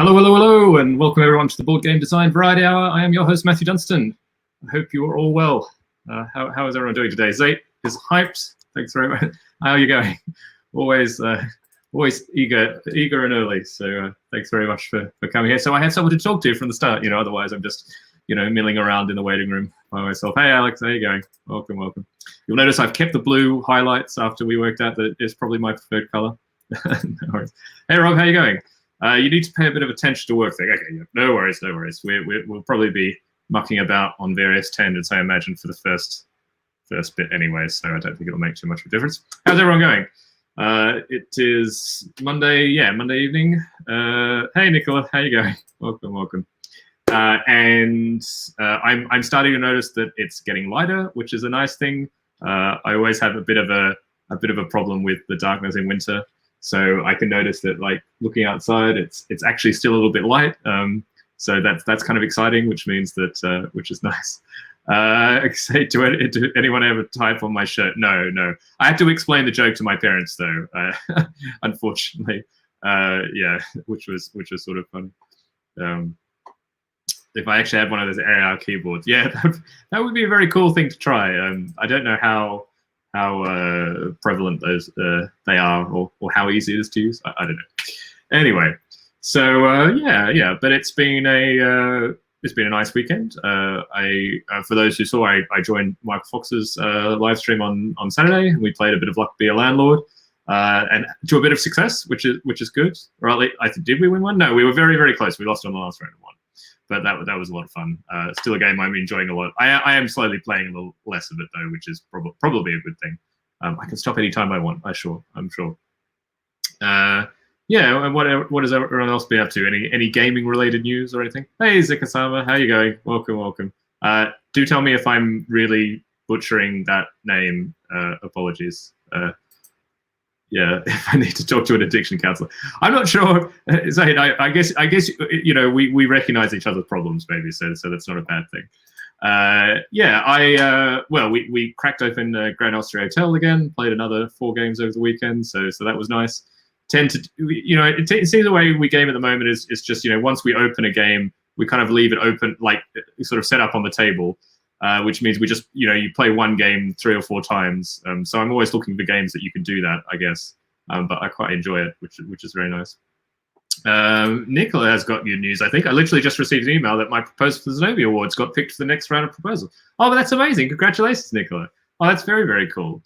Hello, hello, hello, and welcome everyone to the Board Game Design Variety Hour. I am your host, Matthew Dunstan. I hope you are all well. How is everyone doing today? Zate is hyped. Thanks very much. How are you going? Always eager and early. So thanks very much for coming here. So I had someone to talk to from the start. Otherwise I'm just milling around in the waiting room by myself. Hey Alex, how are you going? Welcome. You'll notice I've kept the blue highlights after we worked out that it's probably my preferred color. No worries. Hey Rob, how are you going? You need to pay a bit of attention to work thing. Okay, yeah, no worries. We'll probably be mucking about on various tangents, I imagine, for the first bit anyway, so I don't think it'll make too much of a difference. How's everyone going? It is Monday evening. Hey Nicola, how you going? Welcome. I'm starting to notice that it's getting lighter, which is a nice thing. I always have a bit of a problem with the darkness in winter. So I can notice that, like, looking outside, it's actually still a little bit light. So that's kind of exciting, which means that which is nice. Say to anyone ever type on my shirt? No. I had to explain the joke to my parents though, unfortunately. Yeah, which was sort of fun. If I actually had one of those AR keyboards, yeah, that would be a very cool thing to try. I don't know how prevalent those they are, or how easy it is to use. I don't know. Anyway, so yeah. But it's been a nice weekend. For those who saw, I joined Michael Fox's live stream on Saturday, and we played a bit of Luck Be a Landlord, and to a bit of success, which is good. Right? Did we win one? No, we were very, very close. We lost on the last round of one. But that was a lot of fun. Still a game I'm enjoying a lot. I am slowly playing a little less of it though, which is probably a good thing. I can stop anytime I want. I'm sure. Yeah. And what has everyone else been up to? Any gaming related news or anything? Hey Zikasama, how you going? Welcome. Do tell me if I'm really butchering that name. Apologies. Yeah, if I need to talk to an addiction counselor. I'm not sure. Zaid, I guess we recognize each other's problems maybe, so that's not a bad thing. We cracked open Grand Austria Hotel again, played another 4 games over the weekend, so that was nice. It seems the way we game at the moment is just, once we open a game, we kind of leave it open, like sort of set up on the table. Which means we just, you play one game 3 or 4 times. So I'm always looking for games that you can do that, I guess. But I quite enjoy it, which is very nice. Nicola has got good news, I think. I literally just received an email that my proposal for the Zenobia Awards got picked for the next round of proposal. Oh, but that's amazing. Congratulations, Nicola. Oh, that's very, very cool.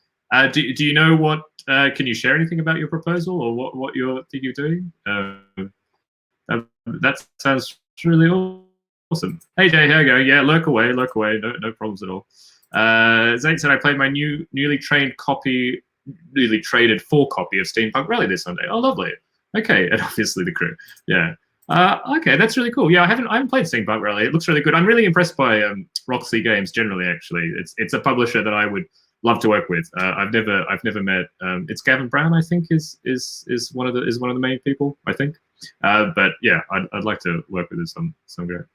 Do you know what, can you share anything about your proposal or what you're thinking of doing? That sounds really awesome. Hey Jay, how you going? Yeah, lurk away. No problems at all. Zane said I played my newly traded copy of Steampunk Rally this Sunday. Oh, lovely. Okay, and obviously the crew. Yeah. Okay, that's really cool. Yeah, I haven't played Steampunk Rally. It looks really good. I'm really impressed by Roxley Games generally. Actually, it's a publisher that I would love to work with. I've never met. It's Gavin Brown, I think, is one of the main people, I think. But yeah, I'd like to work with some great.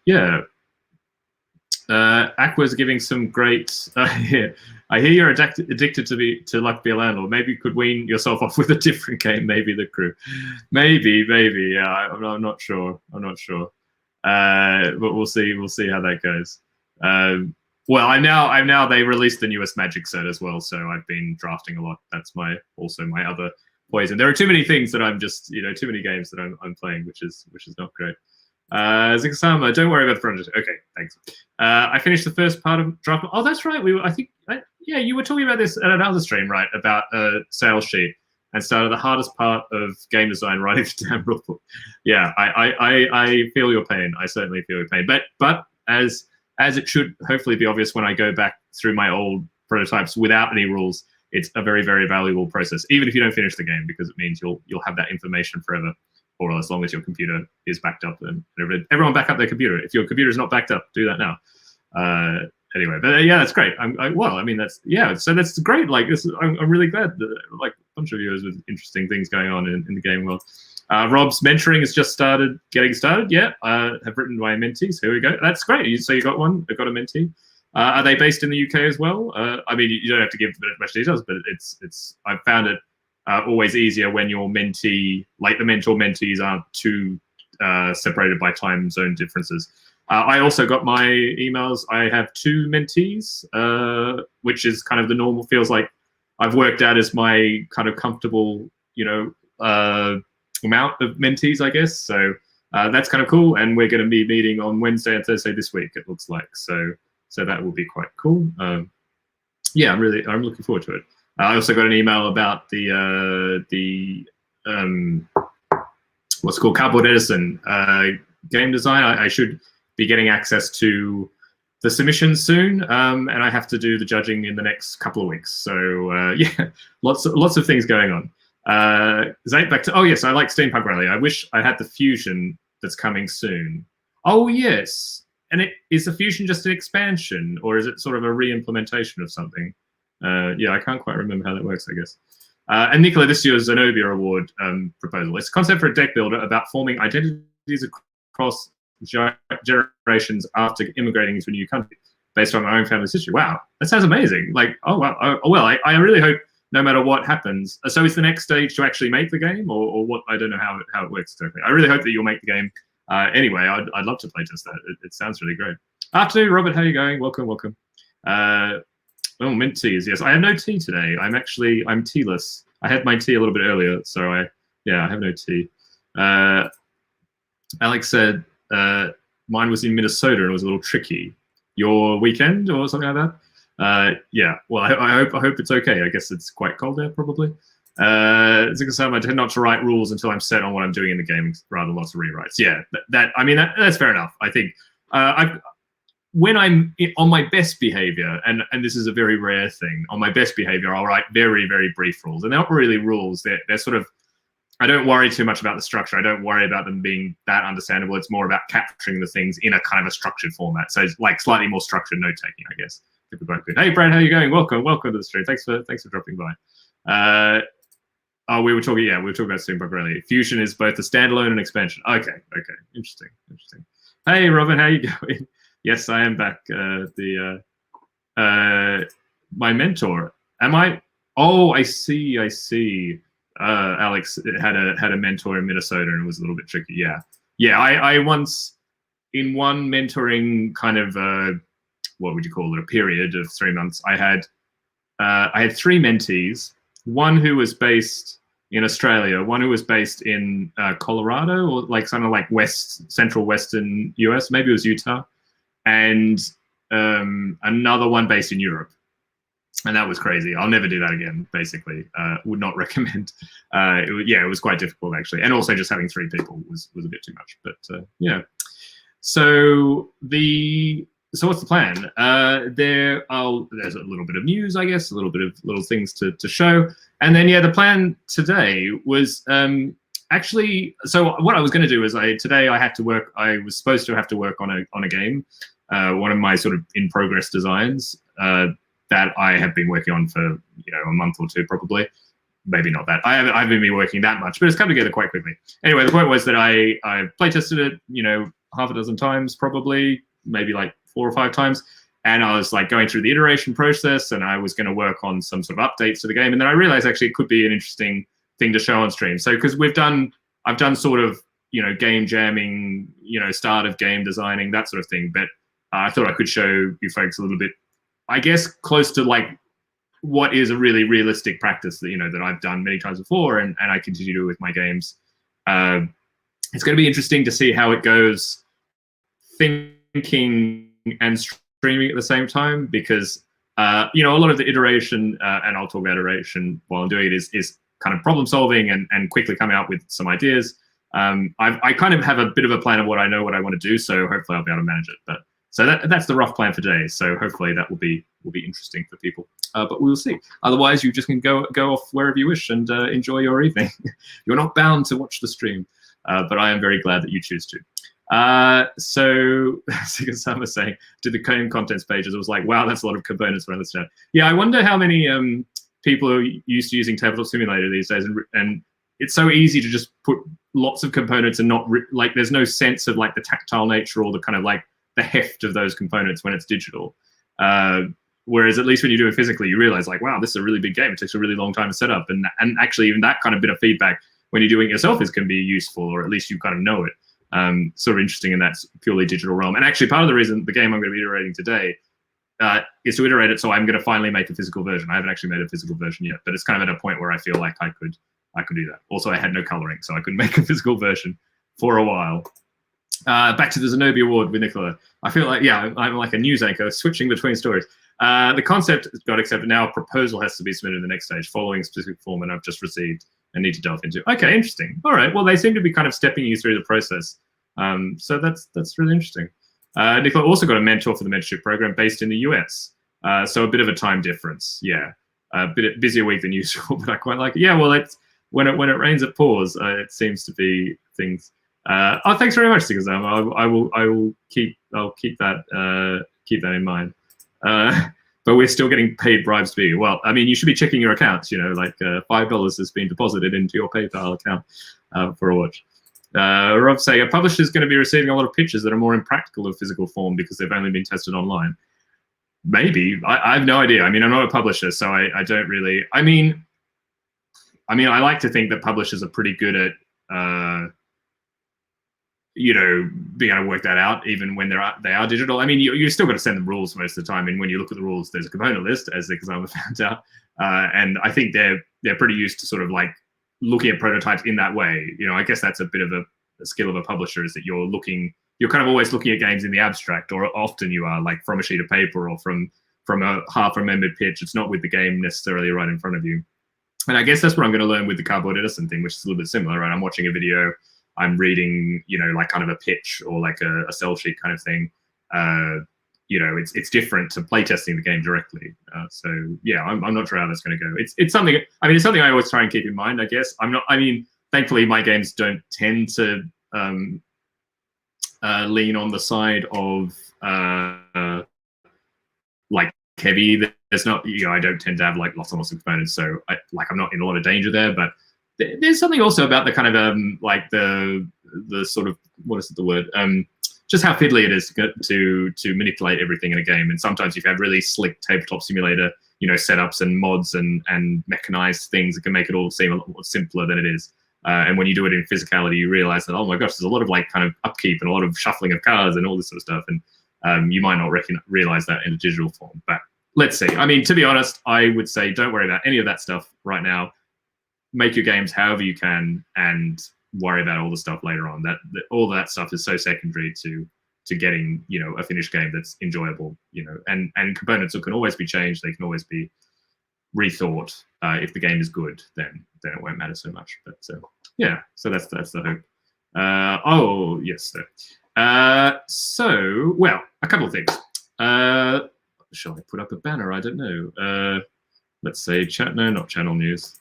Yeah. Aqua's giving some great. Yeah. I hear you're addicted to Luck Be a Landlord. Maybe you could wean yourself off with a different game. Maybe the crew. Maybe. Yeah, I'm not sure. But we'll see how that goes. Well, I'm now. They released the newest Magic set as well, so I've been drafting a lot. That's my other poison. There are too many things that I'm just too many games that I'm playing, which is not great. Zikasama, don't worry about the project. Okay, thanks. I finished the first part of draft. Oh, that's right. You were talking about this at another stream, right? About a sales sheet and started the hardest part of game design, writing the damn rulebook. Yeah, I feel your pain. I certainly feel your pain. But as it should hopefully be obvious when I go back through my old prototypes without any rules, it's a very, very valuable process, even if you don't finish the game, because it means you'll have that information forever. Or as long as your computer is backed up, and everyone back up their computer. If your computer is not backed up, do that now. Anyway, but yeah, that's great. So that's great. Like I'm really glad that like a bunch of viewers with interesting things going on in the game world. Rob's mentoring has just getting started. Yeah, have written my mentees. Here we go. That's great. So you got one. I've got a mentee. Are they based in the UK as well? I mean, you don't have to give much details, but it's. I've found it always easier when your mentee, like the mentor mentees, aren't too separated by time zone differences. I also got my emails. I have 2 mentees, which is kind of the normal, feels like I've worked out as my kind of comfortable, amount of mentees, I guess. So that's kind of cool. And we're going to be meeting on Wednesday and Thursday this week, it looks like. So that will be quite cool. Yeah, I'm looking forward to it. I also got an email about the what's it called, Cardboard Edison game design. I should be getting access to the submissions soon, and I have to do the judging in the next couple of weeks. So yeah, lots of things going on. Zate, back to, oh yes, I like Steampunk Rally. I wish I had the Fusion that's coming soon. Oh yes, and is the Fusion just an expansion, or is it sort of a re-implementation of something? Yeah, I can't quite remember how that works, I guess. And Nicola, this year's Zenobia Award proposal. It's a concept for a deck builder about forming identities across generations after immigrating into a new country based on my own family's history. Wow, that sounds amazing. Like, oh, wow. Well, I really hope no matter what happens. So is the next stage to actually make the game, or what? I don't know how it works exactly. I really hope that you'll make the game. Anyway, I'd love to play test that. It sounds really great. Afternoon, Robert. How are you going? Welcome. Oh, mint teas. Yes, I have no tea today. I'm tealess. I had my tea a little bit earlier, so I have no tea. Alex said mine was in Minnesota and it was a little tricky. Your weekend or something like that? Yeah. Well, I hope it's okay. I guess it's quite cold there, probably. Zika-sama, I tend not to write rules until I'm set on what I'm doing in the game, rather than lots of rewrites. Yeah, that's fair enough. I think when I'm on my best behavior, and this is a very rare thing, on my best behavior, I'll write very, very brief rules. And they're not really rules. They're sort of, I don't worry too much about the structure. I don't worry about them being that understandable. It's more about capturing the things in a kind of a structured format. So it's like slightly more structured note-taking, I guess. Hey, Brad, how are you going? Welcome to the stream. Thanks for dropping by. We were talking about Steampunk Rally. Fusion is both a standalone and expansion. Okay. Interesting. Hey, Robin, how you going? Yes, I am back. My mentor. Am I? Oh, I see. Alex had a mentor in Minnesota and it was a little bit tricky. Yeah. I once, in one mentoring kind of what would you call it, a period of 3 months, I had 3 mentees. One who was based in Australia, one who was based in Colorado, or like something like central western US, maybe it was Utah, and another one based in Europe. And that was crazy. I'll never do that again, basically. Would not recommend. It was quite difficult, actually. And also just having 3 people was a bit too much. But yeah. So what's the plan? There's a little bit of news, I guess, a little bit of little things to show. And then, the plan today was actually, so what I was going to do is today I had to work, I was supposed to have to work on a game, one of my sort of in progress designs that I have been working on for, a month or 2 probably. Maybe not that. I haven't been working that much, but it's come together quite quickly. Anyway, the point was that I play tested it, half a dozen times probably, maybe like 4 or 5 times. And I was like going through the iteration process and I was going to work on some sort of updates to the game. And then I realized actually it could be an interesting thing to show on stream. So, because I've done sort of, game jamming, start of game designing, that sort of thing. But I thought I could show you folks a little bit, I guess, close to like what is a really realistic practice that, that I've done many times before and I continue to do with my games. It's going to be interesting to see how it goes thinking and streaming at the same time, because a lot of the iteration, and I'll talk about iteration while I'm doing it, is kind of problem solving and quickly coming up with some ideas. I kind of have a bit of a plan of what I want to do, so hopefully I'll be able to manage it. But so that's the rough plan for today. So hopefully that will be interesting for people. But we'll see. Otherwise, you just can go off wherever you wish and enjoy your evening. You're not bound to watch the stream, but I am very glad that you choose to. So Sam was saying, to the game contents pages, it was like, wow, that's a lot of components for understand. Yeah, I wonder how many people are used to using Tabletop Simulator these days, and it's so easy to just put lots of components and not like there's no sense of like the tactile nature or the kind of like the heft of those components when it's digital. Whereas at least when you do it physically, you realize like, wow, this is a really big game. It takes a really long time to set up. And actually even that kind of bit of feedback when you're doing it yourself can be useful, or at least you kind of know it. Sort of interesting in that purely digital realm. And actually part of the reason the game I'm going to be iterating today is to iterate it. So I'm going to finally make a physical version. I haven't actually made a physical version yet, but it's kind of at a point where I feel like I could do that. Also, I had no coloring, so I couldn't make a physical version for a while. Back to the Zenobia Award with Nicola. I feel like, yeah, I'm like a news anchor switching between stories. The concept got accepted. Now a proposal has to be submitted in the next stage following a specific form, and I've just received and need to delve into. Okay, interesting. All right, well, they seem to be kind of stepping you through the process. So that's really interesting. Nicola also got a mentor for the mentorship program based in the US. So a bit of a time difference. Yeah, a bit busier week than usual, but I quite like it. Yeah, well, it's when it rains, it pours. It seems to be things. Oh, thanks very much, Sigazam. I'll keep that in mind. But we're still getting paid bribes to be. Well, I mean, you should be checking your accounts. You know, like $5 has been deposited into your PayPal account for a watch. Rob saying a publisher is going to be receiving a lot of pitches that are more impractical in physical form because they've only been tested online. Maybe. I have no idea. I mean, I'm not a publisher, so I don't really. I mean, I like to think that publishers are pretty good at you know, being able to work that out even when they are digital. I mean, you still got to send them rules most of the time, and when you look at the rules, there's a component list, as the example found out, and I think they're pretty used to sort of like looking at prototypes in that way. You know, I guess that's a bit of a skill of a publisher, is that you're kind of always looking at games in the abstract, or often you are, like from a sheet of paper or from a half-remembered pitch. It's not with the game necessarily right in front of you. And I guess that's what I'm going to learn with the Cardboard Edison thing, which is a little bit similar, right? I'm watching a video, I'm reading, you know, like kind of a pitch or like a sell sheet kind of thing. You know, it's different to playtesting the game directly. So yeah, I'm not sure how that's going to go. It's something. I mean, it's something I always try and keep in mind. I guess I'm not. I mean, thankfully, my games don't tend to lean on the side of like heavy. There's not, you know, I don't tend to have like lots and lots of components, so I'm not in a lot of danger there. But there's something also about the kind of like the sort of, what is the word, just how fiddly it is to manipulate everything in a game. And sometimes you have really slick tabletop simulator, you know, setups and mods and mechanized things that can make it all seem a lot more simpler than it is. And when you do it in physicality, you realize that, oh my gosh, there's a lot of like kind of upkeep and a lot of shuffling of cards and all this sort of stuff. And you might not realize that in a digital form. But let's see. I mean, to be honest, I would say don't worry about any of that stuff right now. Make your games however you can and worry about all the stuff later on. All that stuff is so secondary to getting, you know, a finished game that's enjoyable, you know, and components that can always be changed. They can always be rethought. If the game is good, then it won't matter so much. But yeah, so that's the hope. Oh yes, sir. So, well, a couple of things. Shall I put up a banner? I don't know. Let's say chat. No, not channel news.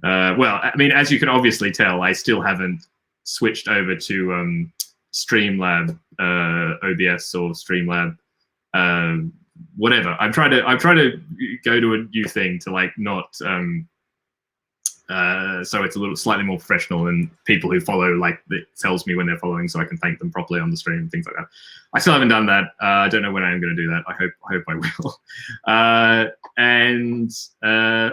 Well, I mean, as you can obviously tell, I still haven't switched over to Streamlab OBS or Streamlab whatever. I'm trying to go to a new thing to like not so it's a little slightly more professional, and people who follow, like, it tells me when they're following so I can thank them properly on the stream and things like that. I still haven't done that. I don't know when I am going to do that. I hope I will.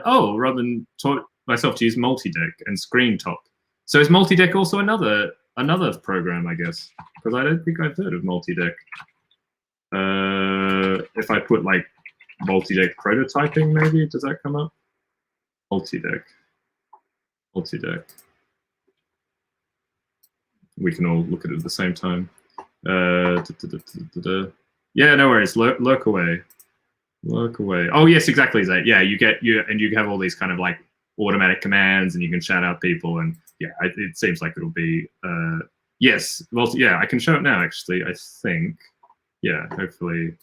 Oh, Robin taught myself to use multi-deck and screen top. So is multi-deck also another program, I guess? Because I don't think I've heard of multi-deck. If I put like multi-deck prototyping, maybe, does that come up? Multi-deck. We can all look at it at the same time. Yeah, no worries. Lurk away. Oh yes, exactly, Zay. Yeah, you have all these kind of like automatic commands, and you can shout out people, and yeah, it seems like it'll be yes. Well, yeah, I can show it now. Actually, I think. Yeah, hopefully.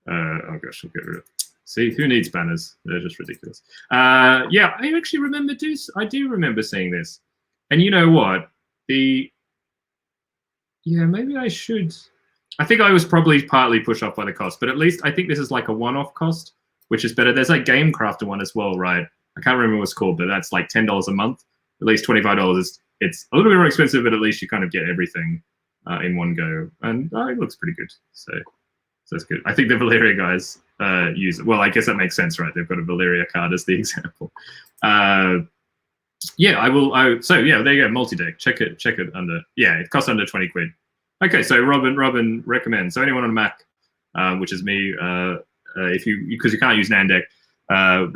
Oh gosh, I'll get rid of it. See, who needs banners? They're just ridiculous. Yeah, I actually remember I do remember seeing this, and you know what? Yeah, maybe I should. I think I was probably partly pushed off by the cost, but at least I think this is like a one-off cost, which is better. There's like Game Crafter one as well, right? I can't remember what it's called, but that's like $10 a month. At least $25. It's a little bit more expensive, but at least you kind of get everything in one go, and it looks pretty good. So So that's good. I think the Valeria guys use it. Well, I guess that makes sense, right? They've got a Valeria card as the example. Yeah, I will. So yeah, there you go. Multi-deck. Check it under. Yeah, it costs under 20 quid. Okay, so Robin recommends. So anyone on a Mac, which is me, if you, because you can't use Nandeck,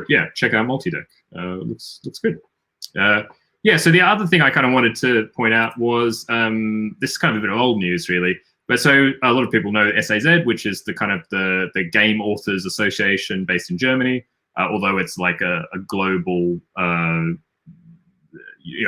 yeah, check out multi-deck. Looks good. Yeah, so the other thing I kind of wanted to point out was this is kind of a bit of old news, really. But so a lot of people know SAZ, which is the kind of the Game Authors Association based in Germany, although it's like a global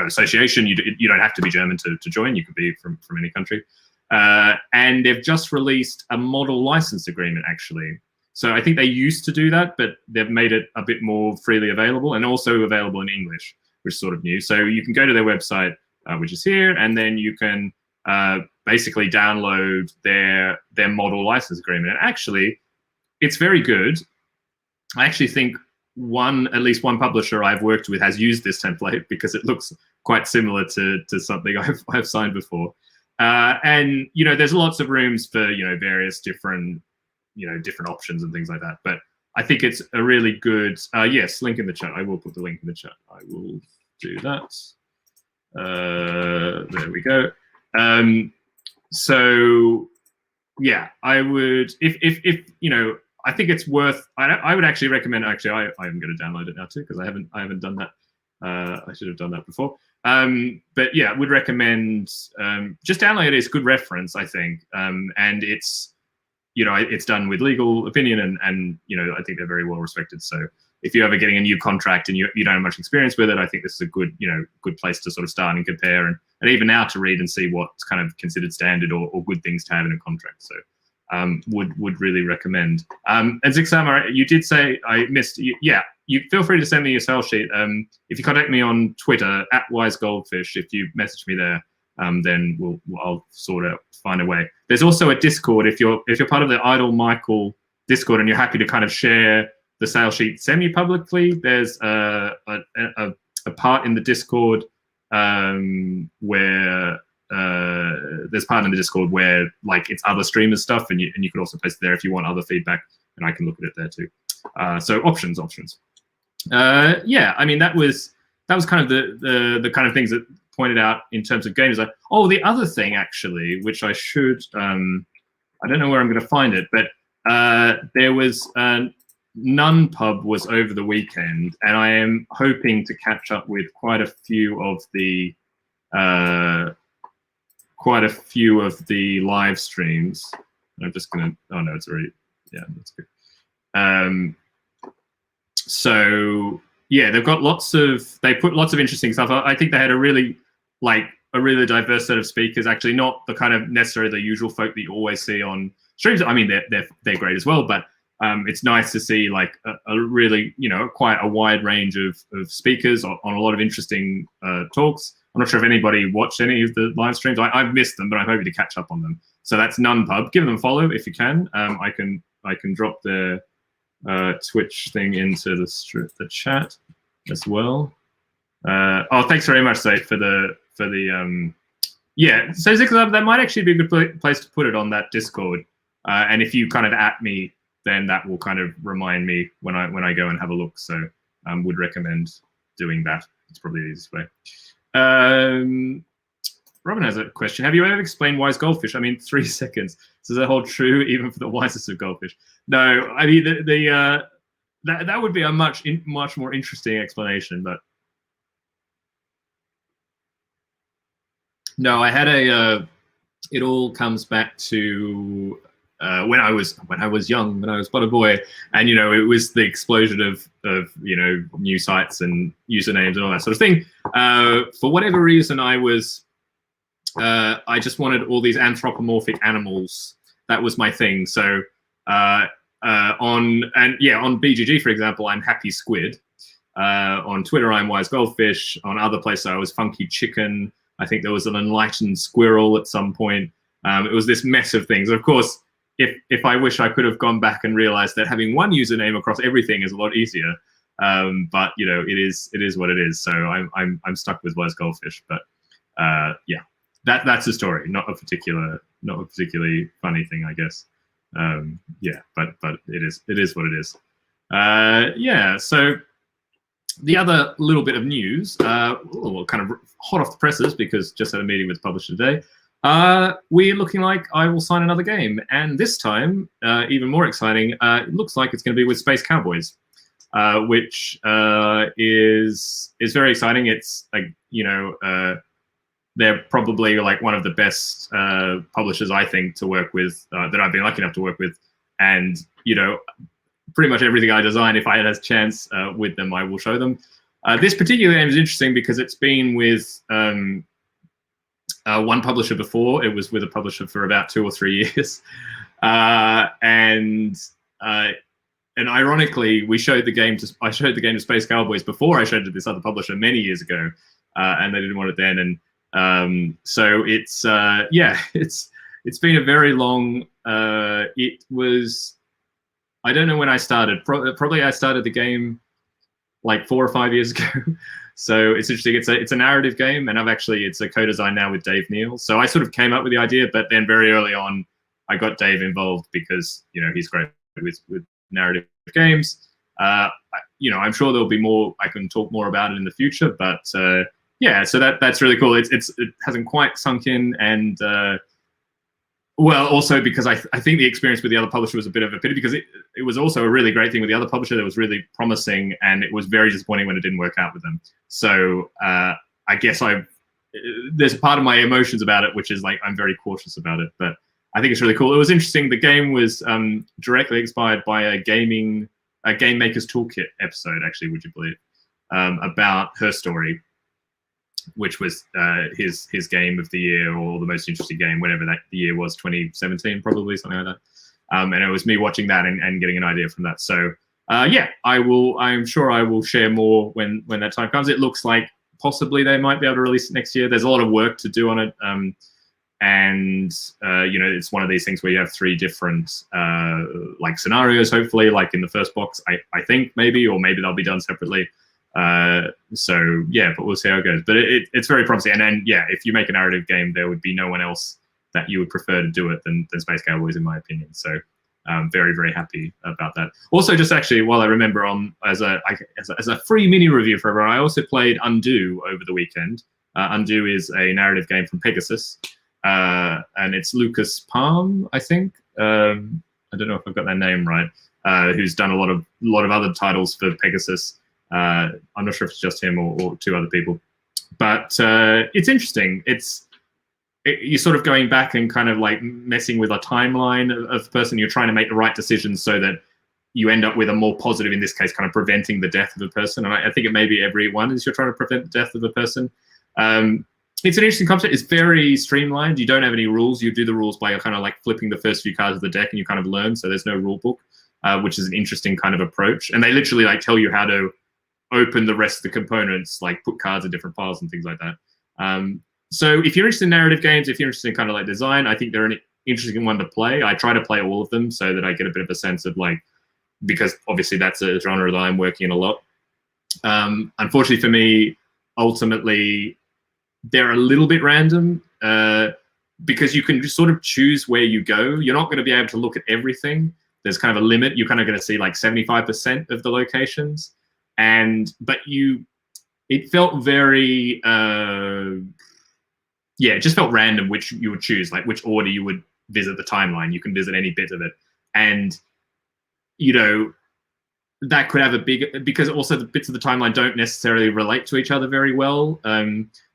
association. You don't have to be German to join. You could be from any country. And they've just released a model license agreement, actually. So I think they used to do that, but they've made it a bit more freely available and also available in English, which is sort of new. So you can go to their website, which is here, and then you can basically download their model license agreement. And actually, it's very good. I actually think at least one publisher I've worked with has used this template because it looks quite similar to something I've signed before. And there's lots of rooms for various different options and things like that. But I think it's a really good. Yes, link in the chat. I will put the link in the chat. I will do that. There we go. So yeah, I would if I think it's worth. I would actually recommend. Actually, I'm going to download it now too because I haven't done that. I should have done that before. But yeah, I would recommend just download it. It's good reference, I think, and it's it's done with legal opinion, and I think they're very well respected. So if you're ever getting a new contract and you don't have much experience with it, I think this is a good good place to sort of start and compare, and even now to read and see what's kind of considered standard or good things to have in a contract. So would really recommend. And Zixama, you did say I missed. Yeah, you feel free to send me your sell sheet. If you contact me on Twitter @wisegoldfish, if you message me there, then I'll find a way. There's also a Discord. If you're part of the Idle Michael Discord and you're happy to kind of share the sales sheet semi-publicly, there's a part in the Discord where like it's other streamers stuff, and you can also post it there if you want other feedback, and I can look at it there too. So options. Yeah, I mean that was kind of the kind of things that pointed out in terms of games. Like, oh, the other thing actually, which I should I don't know where I'm going to find it, but there was NunPub was over the weekend, and I am hoping to catch up with quite a few of the live streams. I'm just gonna. Oh no, it's already. Yeah, that's good. So yeah, they've got they put lots of interesting stuff. I think they had a really diverse set of speakers. Actually, not the kind of necessarily the usual folk that you always see on streams. I mean, they're great as well, but it's nice to see like a really quite a wide range of speakers on a lot of interesting talks. I'm not sure if anybody watched any of the live streams. I've missed them, but I'm hoping to catch up on them. So that's NunPub. Give them a follow if you can. I can drop their Twitch thing into the chat as well. Oh, thanks very much, Zate, for the yeah. So Zixab, that might actually be a good place to put it on that Discord. And if you kind of @ me, then that will kind of remind me when I go and have a look. So would recommend doing that. It's probably the easiest way. Robin has a question. Have you ever explained wise goldfish? I mean, 3 seconds. Does that hold true even for the wisest of goldfish? No, I mean that would be a much more interesting explanation. But no, I had it all comes back to when I was young, when I was but a boy, and it was the explosion of new sites and usernames and all that sort of thing. For whatever reason, I just wanted all these anthropomorphic animals. That was my thing. So on BGG, for example, I'm Happy Squid. On Twitter, I'm Wise Goldfish. On other places, I was Funky Chicken. I think there was an Enlightened Squirrel at some point. It was this mess of things. Of course, if I wish I could have gone back and realized that having one username across everything is a lot easier. But it is what it is. So I'm stuck with Wise Goldfish. But yeah, that's the story. Not a particularly funny thing, I guess. Yeah, but it is what it is. Yeah, so the other little bit of news, kind of hot off the presses because just had a meeting with the publisher today. We're looking like I will sign another game, and this time, even more exciting, it looks like it's going to be with Space Cowboys, which is very exciting. It's like, you know, they're probably like one of the best publishers, I think, to work with, that I've been lucky enough to work with, and you know, pretty much everything I design, if I had a chance with them, I will show them. This particular game is interesting because it's been with one publisher before. It was with a publisher for about 2 or 3 years, and ironically, I showed the game to Space Cowboys before I showed it to this other publisher many years ago, and they didn't want it then. And so it's yeah, it's been a very long. It was. I don't know when I started. Probably I started the game like 4 or 5 years ago. So it's interesting. It's a narrative game, and it's a co-design now with Dave Neal. So I sort of came up with the idea, but then very early on, I got Dave involved because, you know, he's great with narrative games. You know, I'm sure there'll be more. I can talk more about it in the future, but yeah. So that's really cool. It hasn't quite sunk in, and well, also because I think the experience with the other publisher was a bit of a pity, because it was also a really great thing with the other publisher that was really promising, and it was very disappointing when it didn't work out with them. So I guess there's a part of my emotions about it, which is like I'm very cautious about it, but I think it's really cool. It was interesting. The game was directly inspired by a Game Maker's Toolkit episode, actually, would you believe, about her story, which was his game of the year, or the most interesting game, whenever that the year was, 2017 probably, something like that. And it was me watching that and getting an idea from that. So yeah, I'm sure I will share more when that time comes. It looks like possibly they might be able to release it next year. There's a lot of work to do on it, and you know, it's one of these things where you have 3 different like scenarios, hopefully, like in the first box, I think, maybe, or maybe they'll be done separately. So yeah, but we'll see how it goes. But it's very promising, and then yeah, if you make a narrative game, there would be no one else that you would prefer to do it than Space Cowboys, in my opinion. So very, very happy about that. Also, just actually, while I remember, as a free mini review for everyone, I also played Undo over the weekend. Undo is a narrative game from Pegasus, and it's Lucas Palm, I think. I don't know if I've got that name right. Who's done a lot of other titles for Pegasus. I'm not sure if it's just him or 2 other people, but it's interesting. You're sort of going back and kind of like messing with a timeline of the person. You're trying to make the right decisions so that you end up with a more positive, in this case, kind of preventing the death of a person. And I think it may be everyone is you're trying to prevent the death of a person. It's an interesting concept. It's very streamlined. You don't have any rules. You do the rules by kind of like flipping the first few cards of the deck, and you kind of learn. So there's no rule book, which is an interesting kind of approach. And they literally like tell you how to open the rest of the components, like put cards in different piles and things like that. So if you're interested in narrative games, if you're interested in kind of like design, I think they're an interesting one to play. I try to play all of them so that I get a bit of a sense of like, because obviously that's a genre that I'm working in a lot. Unfortunately for me, ultimately, they're a little bit random because you can just sort of choose where you go. You're not going to be able to look at everything. There's kind of a limit. You're kind of going to see like 75% of the locations. But it felt very, yeah, it just felt random which you would choose, like which order you would visit the timeline. You can visit any bit of it. And, you know, that could have because also the bits of the timeline don't necessarily relate to each other very well.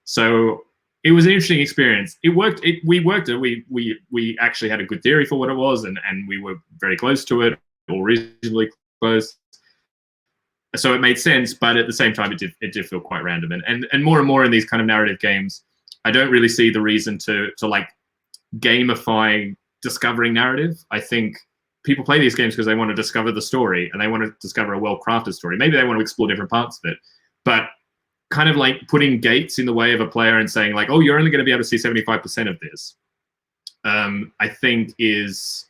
So it was an interesting experience. It worked. We worked it. We actually had a good theory for what it was, and we were very close to it, or reasonably close. So it made sense, but at the same time, it did feel quite random. And more in these kind of narrative games, I don't really see the reason to like gamify discovering narrative. I think people play these games because they want to discover the story, and they want to discover a well-crafted story. Maybe they want to explore different parts of it, but kind of like putting gates in the way of a player and saying like, oh, you're only going to be able to see 75% of this, I think is,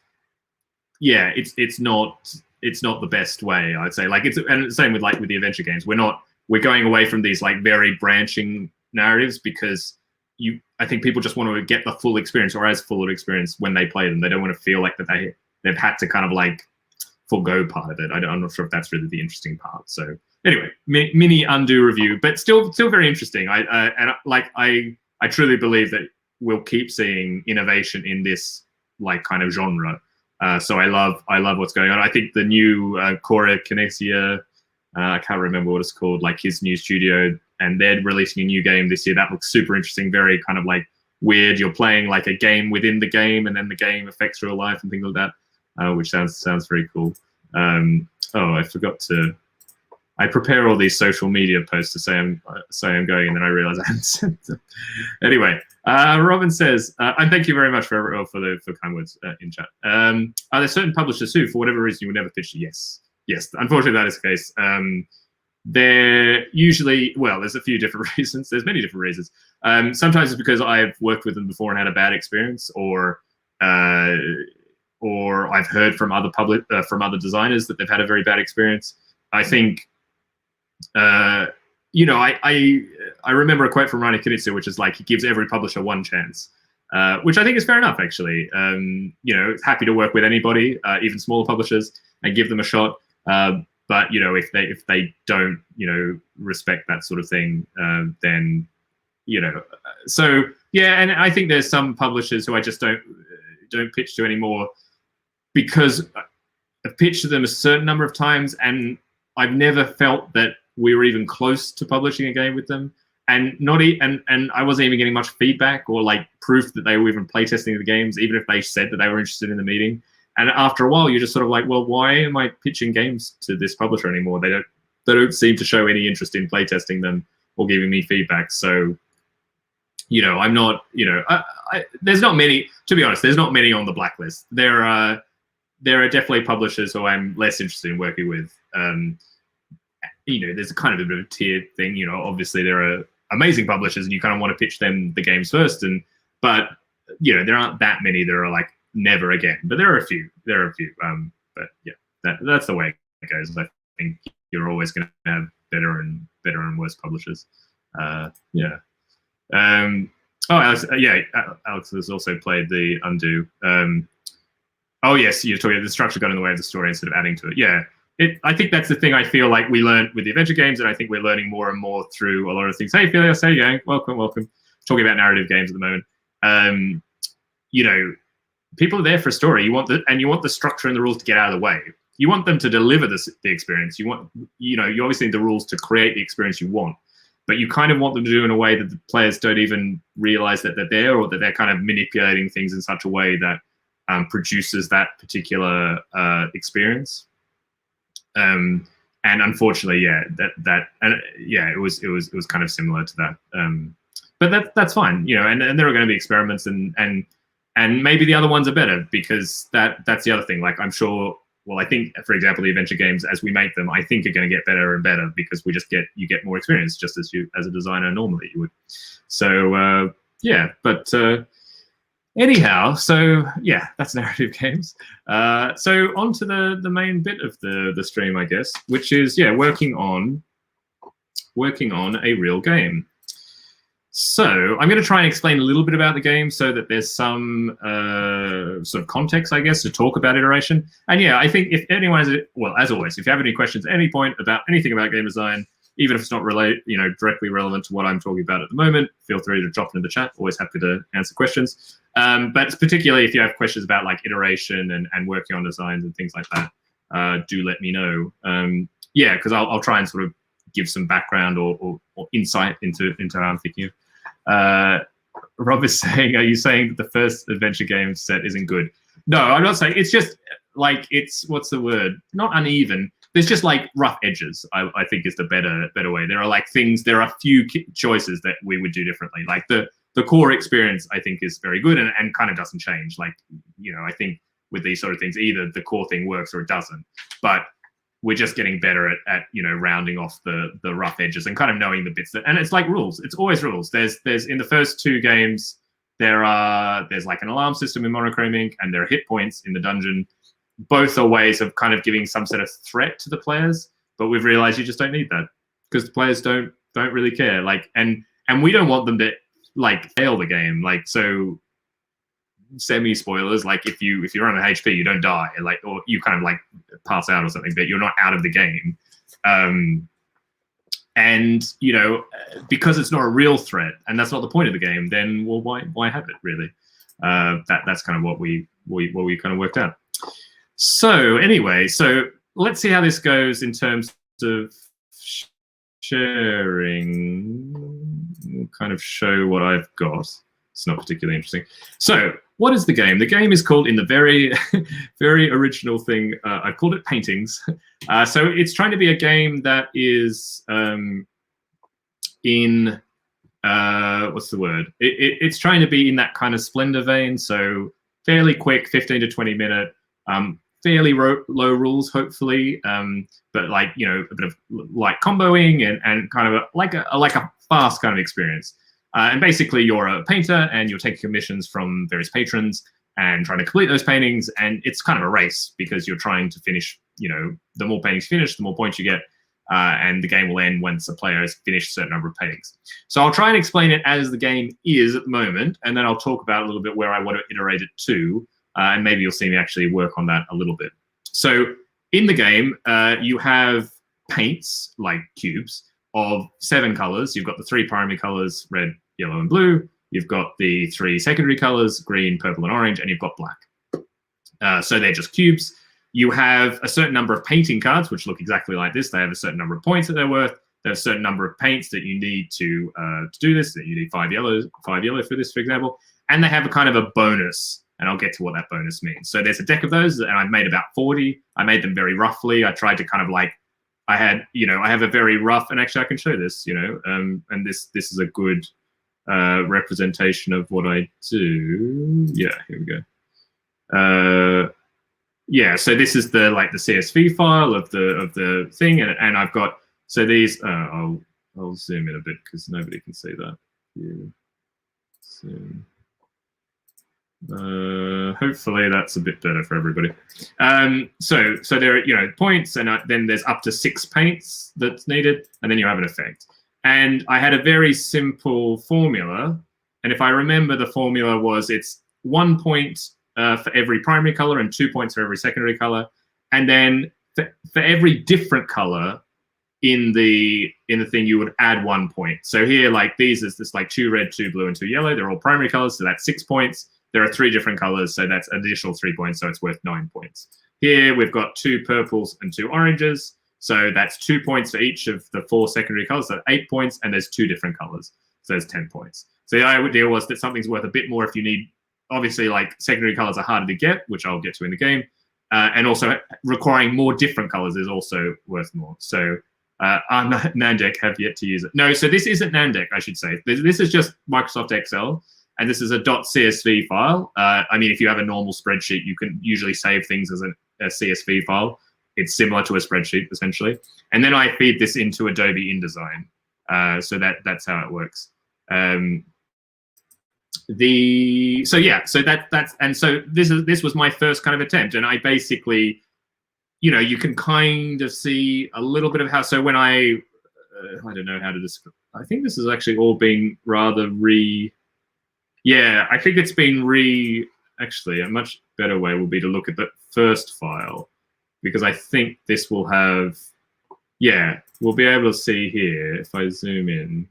yeah, it's not the best way, I'd say. Like and the same with the adventure games. We're going away from these like very branching narratives because I think people just want to get the full experience, or as full of experience when they play them. They don't want to feel like that they've had to kind of like forego part of it. I'm not sure if that's really the interesting part. So anyway, mini undo review, but still very interesting. I truly believe that we'll keep seeing innovation in this like kind of genre. So I love what's going on. I think the new Core Kinesia, I can't remember what it's called, like his new studio, and they're releasing a new game this year that looks super interesting, very kind of like weird. You're playing like a game within the game, and then the game affects real life and things like that, which sounds very cool. Oh, I forgot to. I prepare all these social media posts to say I'm going, and then I realize I haven't sent them. Anyway, Robin says, and thank you very much for kind words in chat. Are there certain publishers who, for whatever reason, you would never pitch to? Yes, unfortunately that is the case. They're usually, well, there's a few different reasons. There's many different reasons. Sometimes it's because I've worked with them before and had a bad experience, or I've heard from other designers that they've had a very bad experience. I think, I remember a quote from Rainer Knizia, which is like, he gives every publisher one chance, which I think is fair enough, actually. Happy to work with anybody, even smaller publishers, and give them a shot. But if they don't respect that sort of thing, then so yeah. And I think there's some publishers who I just don't pitch to anymore, because I've pitched to them a certain number of times and I've never felt that we were even close to publishing a game with them, and I wasn't even getting much feedback or like proof that they were even playtesting the games, even if they said that they were interested in the meeting. And after a while, you're just sort of like, well, why am I pitching games to this publisher anymore? They don't seem to show any interest in playtesting them or giving me feedback. So, I'm not, there's not many, to be honest, there's not many on the blacklist. There are definitely publishers who I'm less interested in working with. There's a kind of a bit of a tiered thing. Obviously there are amazing publishers and you kind of want to pitch them the games first. But there aren't that many that are like, never again, but there are a few. But yeah, that's the way it goes. I think you're always going to have better and worse publishers. Alex has also played the Undo. Oh yes, you're talking about the structure got in the way of the story instead of adding to it. Yeah, I think that's the thing I feel like we learned with the adventure games, and I think we're learning more and more through a lot of things. Hey, Philios, how you going? Welcome. Talking about narrative games at the moment. People are there for a story. You want the structure and the rules to get out of the way. You want them to deliver the experience. You obviously need the rules to create the experience you want, but you kind of want them to do it in a way that the players don't even realize that they're there, or that they're kind of manipulating things in such a way that produces that particular experience. And unfortunately, it was kind of similar to that. But that's fine, and there are going to be experiments and maybe the other ones are better, because that's the other thing. Like, I'm sure, well, I think, for example, the adventure games, as we make them, I think are going to get better and better, because you get more experience, just as you, as a designer, normally you would. So, anyhow, so yeah, that's narrative games. So on to the main bit of the stream, I guess, which is, working on a real game. So I'm going to try and explain a little bit about the game so that there's some sort of context, I guess, to talk about iteration. And I think if anyone has, as always, if you have any questions at any point about anything about game design, even if it's not directly relevant to what I'm talking about at the moment, feel free to drop it in the chat. Always happy to answer questions. But particularly if you have questions about like iteration and working on designs and things like that, do let me know. Because I'll try and sort of give some background or insight into how I'm thinking of. Rob is saying, are you saying that the first adventure game set isn't good? No, I'm not saying. It's just like, what's the word? Not uneven. There's just like rough edges, I think is the better way. There are like there are a few choices that we would do differently. Like the core experience, I think, is very good and kind of doesn't change. Like, I think with these sort of things, either the core thing works or it doesn't. But we're just getting better at rounding off the rough edges and kind of knowing the bits and it's like rules. It's always rules. There's in the first two games, there's like an alarm system in Monochrome Inc. and there are hit points in the dungeon. Both are ways of kind of giving some sort of threat to the players, but we've realized you just don't need that, because the players don't really care. Like, and we don't want them to like fail the game. Like, so semi spoilers. Like if you run an HP, you don't die, like, or you kind of like pass out or something, but you're not out of the game. And you know, because it's not a real threat, and that's not the point of the game, then well, why have it really? That's kind of what we kind of worked out. So anyway, so let's see how this goes in terms of sharing. We'll kind of show what I've got. It's not particularly interesting. So what is the game? The game is called, in the very, very original thing, I called it Paintings. So it's trying to be a game that is in, what's the word? It's trying to be in that kind of Splendor vein. So fairly quick, 15 to 20 minute, fairly low rules, hopefully, but like, you know, a bit of light comboing and kind of like a fast kind of experience. And basically, you're a painter and you're taking commissions from various patrons and trying to complete those paintings. And it's kind of a race because you're trying to finish, you know, the more paintings you finish, the more points you get. And the game will end once the player has finished a certain number of paintings. So I'll try and explain it as the game is at the moment. And then I'll talk about a little bit where I want to iterate it to. And maybe you'll see me actually work on that a little bit. So in the game, you have paints, like cubes, of 7 colors. You've got the 3 primary colors, red, yellow, and blue. You've got the 3 secondary colors, green, purple, and orange, and you've got black. So they're just cubes. You have a certain number of painting cards, which look exactly like this. They have a certain number of points that they're worth. There's a certain number of paints that you need to do this. That you need 5 yellow for this, for example. And they have a kind of a bonus, and I'll get to what that bonus means. So there's a deck of those, and I've made about 40. I made them very roughly. I tried to kind of like, I have a very rough, and actually I can show this, you know, and this is a good representation of what I do. Yeah, here we go. Yeah, so this is the CSV file of the thing, and I've got, so these. I'll zoom in a bit because nobody can see that. Yeah. Zoom. Hopefully that's a bit better for everybody. So there are, you know, points, and then there's up to 6 paints that's needed, and then you have an effect. And I had a very simple formula, and if I remember, the formula was it's 1 point for every primary color and 2 points for every secondary color, and then for every different color in the thing you would add 1 point. So here, like these is this like 2 red, 2 blue, and 2 yellow. They're all primary colors, so that's 6 points. There are 3 different colors, so that's additional 3 points, so it's worth 9 points. Here we've got 2 purples and 2 oranges, so that's 2 points for each of the 4 secondary colors, so 8 points, and there's 2 different colors, so there's 10 points. So the idea was that something's worth a bit more if you need, obviously, like secondary colors are harder to get, which I'll get to in the game, and also requiring more different colors is also worth more. So Nandek have yet to use it. No, so this isn't Nandek, I should say. This is just Microsoft Excel. And this is a .csv file. I mean, if you have a normal spreadsheet, you can usually save things as a CSV file. It's similar to a spreadsheet, essentially. And then I feed this into Adobe InDesign. So that's how it works. So this was my first kind of attempt. And I basically, you know, you can kind of see a little bit of how, so when I don't know how to describe, I think this is actually all being rather yeah, I think it's been actually, a much better way will be to look at the first file, because I think this will have, yeah, we'll be able to see here, if I zoom in.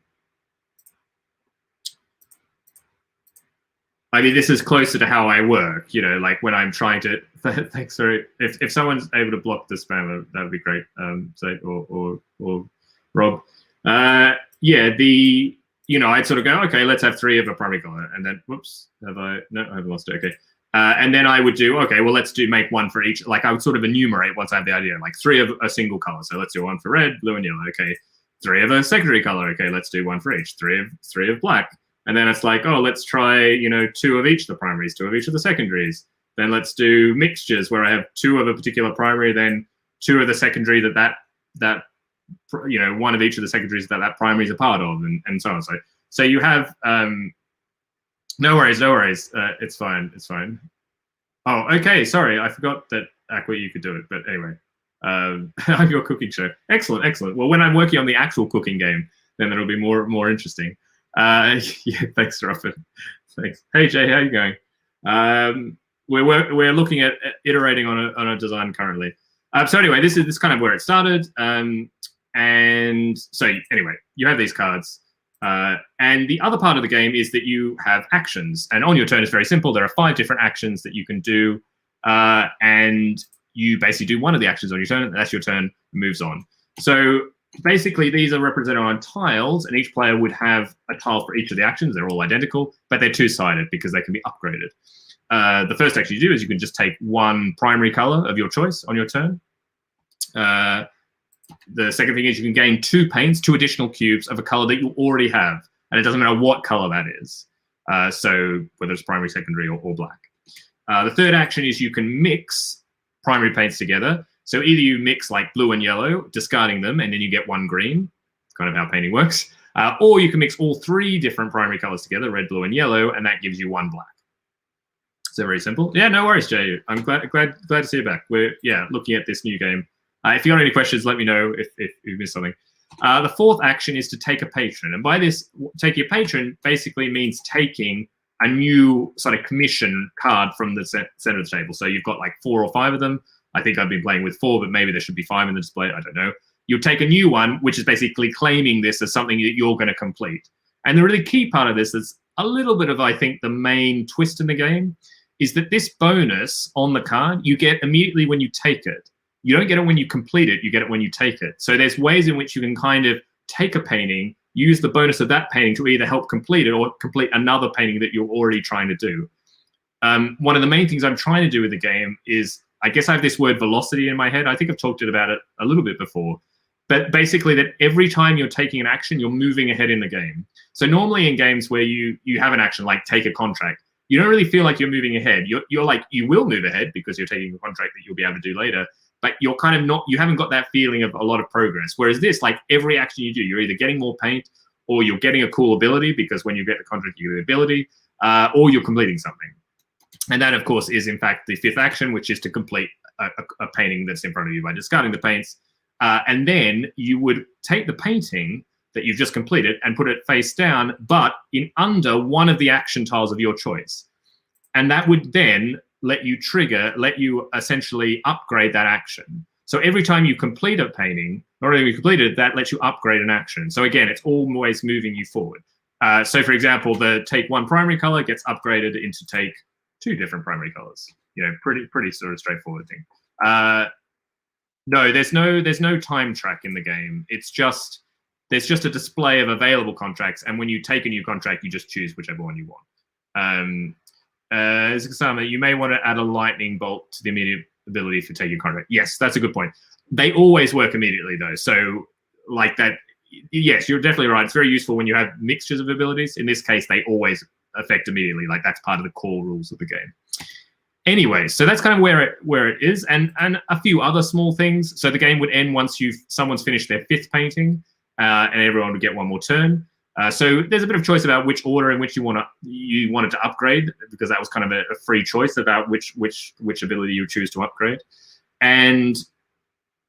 I mean, this is closer to how I work, you know, like when I'm trying to, thanks, sorry, if someone's able to block the spammer, that would be great, say, or Rob. Yeah, you know, I'd sort of go, okay, let's have 3 of a primary color, and then, whoops, no, I haven't lost it, okay. And then I would do, okay, well, let's make 1 for each. Like I would sort of enumerate once I have the idea, like 3 of a single color. So let's do 1 for red, blue, and yellow. Okay, 3 of a secondary color. Okay, let's do 1 for each. 3 of black. And then it's like, oh, let's try, you know, 2 of each of the primaries, 2 of each of the secondaries. Then let's do mixtures where I have 2 of a particular primary, then 2 of the secondary that you know, 1 of each of the secondaries that primary is a part of, and so on. So you have, no worries, it's fine. Oh, okay, sorry, I forgot that Aqua, you could do it, but anyway, I'm your cooking show. Excellent. Well, when I'm working on the actual cooking game, then it'll be more interesting. Yeah, thanks, Robin. Thanks. Hey, Jay, how you going? We're looking at iterating on a design currently. So anyway, this is kind of where it started. And so anyway, you have these cards. And the other part of the game is that you have actions. And on your turn, it's very simple. There are 5 different actions that you can do. And you basically do one of the actions on your turn. That's your turn, moves on. So basically, these are represented on tiles, and each player would have a tile for each of the actions. They're all identical, but they're two-sided because they can be upgraded. The first action you do is you can just take one primary color of your choice on your turn. The second thing is you can gain 2 paints, 2 additional cubes of a color that you already have, and it doesn't matter what color that is. So whether it's primary, secondary, or black. The third action is you can mix primary paints together. So either you mix like blue and yellow, discarding them, and then you get 1 green. It's kind of how painting works. Or you can mix all 3 different primary colors together, red, blue, and yellow, and that gives you 1 black. So very simple. Yeah, no worries, Jay. I'm glad to see you back. We're looking at this new game. If you got any questions, let me know if you missed something. The fourth action is to take a patron, and by this, taking a patron basically means taking a new sort of commission card from the center of the table. So you've got like 4 or 5 of them. I think I've been playing with 4, but maybe there should be 5 in the display. I don't know. You'll take a new one, which is basically claiming this as something that you're going to complete. And the really key part of this is a little bit of, I think, the main twist in the game is that this bonus on the card, you get immediately when you take it. You don't get it when you complete it, you get it when you take it. So there's ways in which you can kind of take a painting, use the bonus of that painting to either help complete it or complete another painting that you're already trying to do. One of the main things I'm trying to do with the game is, I guess I have this word velocity in my head. I think I've talked about it a little bit before. But basically that every time you're taking an action, you're moving ahead in the game. So normally in games where you have an action, like take a contract, you don't really feel like you're moving ahead. You're like, you will move ahead because you're taking a contract that you'll be able to do later. But you're kind of not, you haven't got that feeling of a lot of progress. Whereas this, like every action you do, you're either getting more paint or you're getting a cool ability because when you get the contract, you get the ability, or you're completing something. And that, of course, is in fact the 5th action, which is to complete a painting that's in front of you by discarding the paints. And then you would take the painting that you've just completed and put it face down, but in under one of the action tiles of your choice. And that would then let you essentially upgrade that action. So every time you complete a painting, not only you complete it, that lets you upgrade an action. So again, it's always moving you forward. So for example, the take 1 primary color gets upgraded into take 2 different primary colors. You know, pretty sort of straightforward thing. No, there's no time track in the game. It's just, there's just a display of available contracts, and when you take a new contract, you just choose whichever one you want. You may want to add a lightning bolt to the immediate ability for taking a contract. Yes, that's a good point. They always work immediately though. So like that, yes, you're definitely right. It's very useful when you have mixtures of abilities. In this case, they always affect immediately. Like that's part of the core rules of the game. Anyway, so that's kind of where it is, and a few other small things. So the game would end once someone's finished their 5th painting, and everyone would get 1 more turn. So there's a bit of choice about which order in which you wanted to upgrade, because that was kind of a free choice about which ability you choose to upgrade. And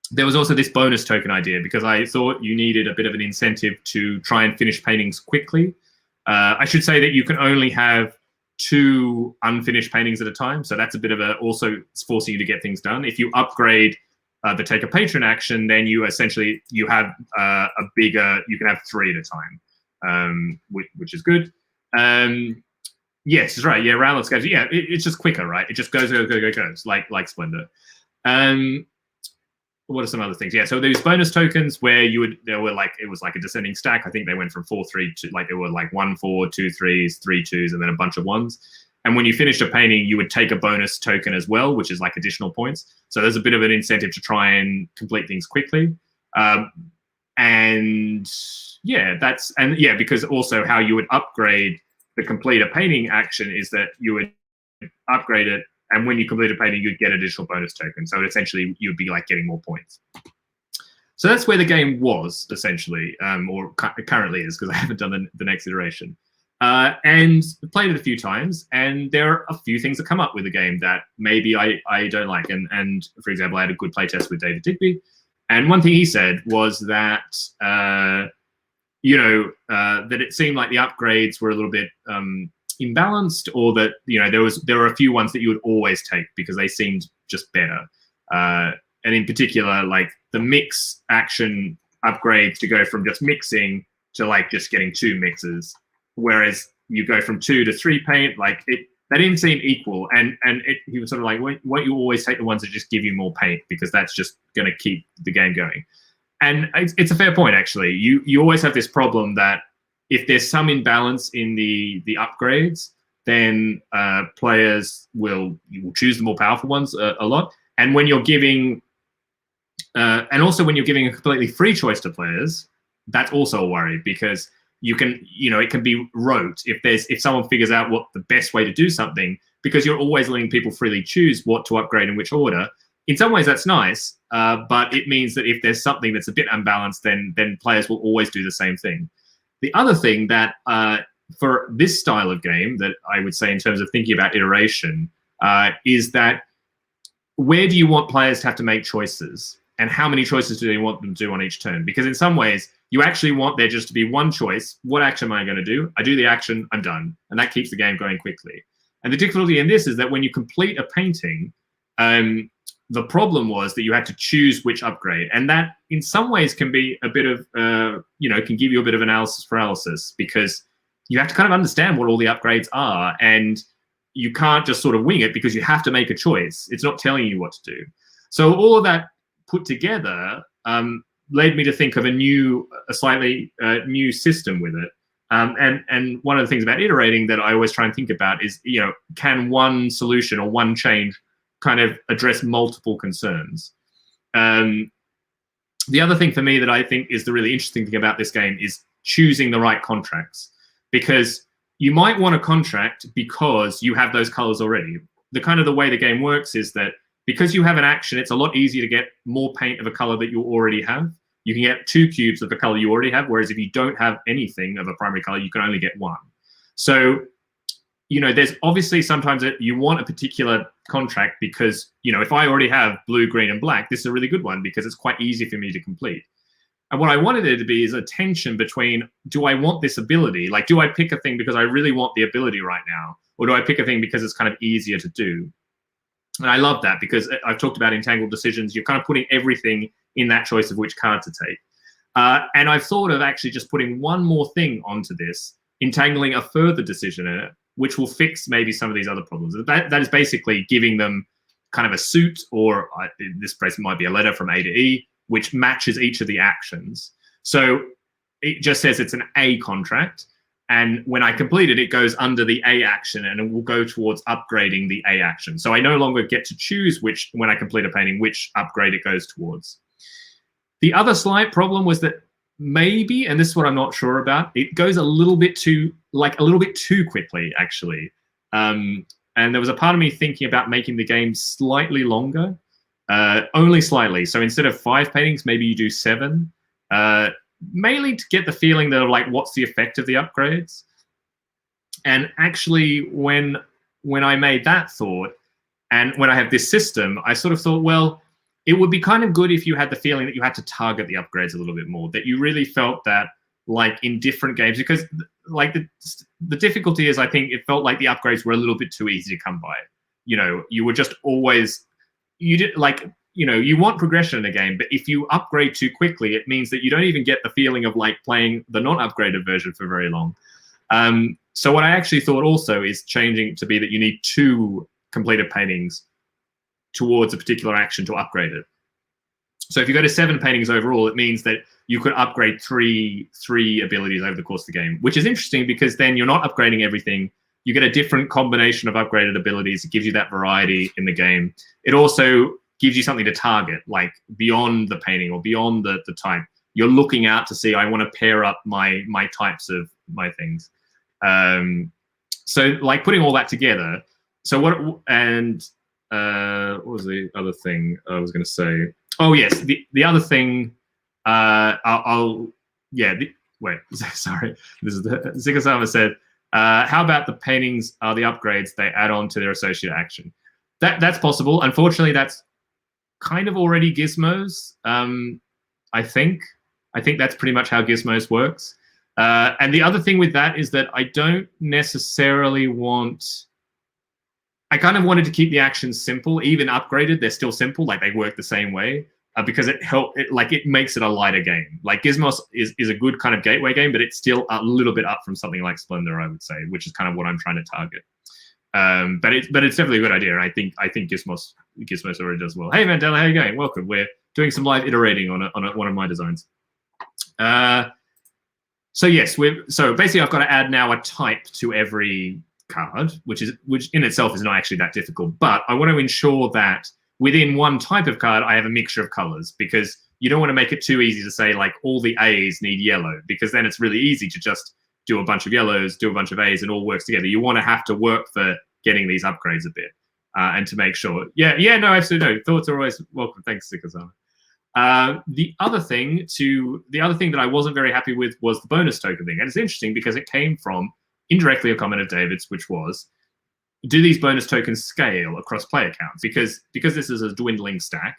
there was also this bonus token idea, because I thought you needed a bit of an incentive to try and finish paintings quickly. I should say that you can only have 2 unfinished paintings at a time, so that's a bit of also it's forcing you to get things done. If you upgrade the take a patron action, then you essentially you have you can have 3 at a time. Which is good. Yes, that's right. Yeah, roundless goes. Yeah, it's just quicker, right? It just goes, like Splendor. What are some other things? Yeah, so there's bonus tokens where it was like a descending stack. I think they went from 4, 3 to like, it were like 1, 4, 2, 3s, 3 2s, and then a bunch of 1s. And when you finished a painting, you would take a bonus token as well, which is like additional points. So there's a bit of an incentive to try and complete things quickly. And yeah, because also how you would upgrade the complete a painting action is that you would upgrade it, and when you complete a painting, you'd get additional bonus tokens. So essentially, you'd be like getting more points. So that's where the game was essentially, or currently is, because I haven't done the next iteration. And played it a few times, and there are a few things that come up with the game that maybe I don't like. And for example, I had a good playtest with David Digby, and one thing he said was that that it seemed like the upgrades were a little bit imbalanced, or that there were a few ones that you would always take because they seemed just better. And in particular, like the mix action upgrades to go from just mixing to like just getting 2 mixes, whereas you go from 2 to 3 paint, like they didn't seem equal. And he was sort of like, won't you always take the ones that just give you more paint, because that's just going to keep the game going. And it's a fair point, actually. You always have this problem that if there's some imbalance in the upgrades, then players will choose the more powerful ones a lot. And when you're giving, and also when you're giving a completely free choice to players, that's also a worry, because you can, it can be rote if someone figures out what the best way to do something, because you're always letting people freely choose what to upgrade in which order. In some ways, that's nice, but it means that if there's something that's a bit unbalanced, then players will always do the same thing. The other thing that for this style of game that I would say in terms of thinking about iteration is that where do you want players to have to make choices, and how many choices do you want them to do on each turn? Because in some ways, you actually want there just to be one choice. What action am I going to do? I do the action, I'm done. And that keeps the game going quickly. And the difficulty in this is that when you complete a painting, the problem was that you had to choose which upgrade. And that in some ways can be a bit of, can give you a bit of analysis paralysis, because you have to kind of understand what all the upgrades are. And you can't just sort of wing it, because you have to make a choice. It's not telling you what to do. So all of that put together led me to think of a slightly new system with it. And one of the things about iterating that I always try and think about is, can one solution or one change kind of address multiple concerns? The other thing for me that I think is the really interesting thing about this game is choosing the right contracts, because you might want a contract because you have those colors already. The way the game works is that because you have an action, it's a lot easier to get more paint of a color that you already have. You can get 2 cubes of the color you already have, whereas if you don't have anything of a primary color, you can only get 1. So, there's obviously sometimes that you want a particular contract because, if I already have blue, green, and black, this is a really good one because it's quite easy for me to complete. And what I wanted it to be is a tension between, do I want this ability? Like, do I pick a thing because I really want the ability right now? Or do I pick a thing because it's kind of easier to do? And I love that, because I've talked about entangled decisions. You're kind of putting everything in that choice of which card to take. And I've thought of actually just putting one more thing onto this, entangling a further decision in it, which will fix maybe some of these other problems. That is basically giving them kind of a suit, or in this case, it might be a letter from A to E, which matches each of the actions. So it just says it's an A contract. And when I complete it, it goes under the A action, and it will go towards upgrading the A action. So I no longer get to choose when I complete a painting, which upgrade it goes towards. The other slight problem was that maybe, and this is what I'm not sure about, it goes a little bit too quickly, actually. And there was a part of me thinking about making the game slightly longer, only slightly. So instead of 5 paintings, maybe you do 7. Mainly to get the feeling that, like, what's the effect of the upgrades? And actually, when I made that thought, and when I have this system, I sort of thought, well, it would be kind of good if you had the feeling that you had to target the upgrades a little bit more, that you really felt that, like, in different games, because, like, the difficulty is, I think it felt like the upgrades were a little bit too easy to come by. You were just always, you want progression in a game, but if you upgrade too quickly, it means that you don't even get the feeling of, like, playing the non-upgraded version for very long. So what I actually thought also is changing to be that you need 2 completed paintings towards a particular action to upgrade it. So if you go to 7 paintings overall, it means that you could upgrade three abilities over the course of the game, which is interesting because then you're not upgrading everything. You get a different combination of upgraded abilities. It gives you that variety in the game. It also gives you something to target, like beyond the painting or beyond the type. You're looking out to see, I want to pair up my types of my things. So, like, putting all that together. So what was the other thing I was going to say? Oh yes, the other thing. Sorry. This is the Zikasama said. How about the paintings are the upgrades they add on to their associated action? That's possible. Unfortunately, that's kind of already Gizmos. I think that's pretty much how Gizmos works. And the other thing with that is that I don't necessarily want... I kind of wanted to keep the actions simple, even upgraded. They're still simple, like they work the same way, because it makes it a lighter game. Like Gizmos is a good kind of gateway game, but it's still a little bit up from something like Splendor, I would say, which is kind of what I'm trying to target. But it's definitely a good idea. I think Gizmos already does well. Hey Mandela, how you going? Welcome. We're doing some live iterating on one of my designs. So yes, so basically I've got to add now a type to every card, which in itself is not actually that difficult, but I want to ensure that within one type of card I have a mixture of colors, because you don't want to make it too easy to say like all the A's need yellow, because then it's really easy to just do a bunch of yellows, do a bunch of A's, and all works together. You want to have to work for getting these upgrades a bit, and to make sure. No, absolutely no. Thoughts are always welcome. Thanks, Sikazama. The other thing that I wasn't very happy with was the bonus token thing, and it's interesting because it came from indirectly a comment of David's, which was, do these bonus tokens scale across player counts? Because this is a dwindling stack,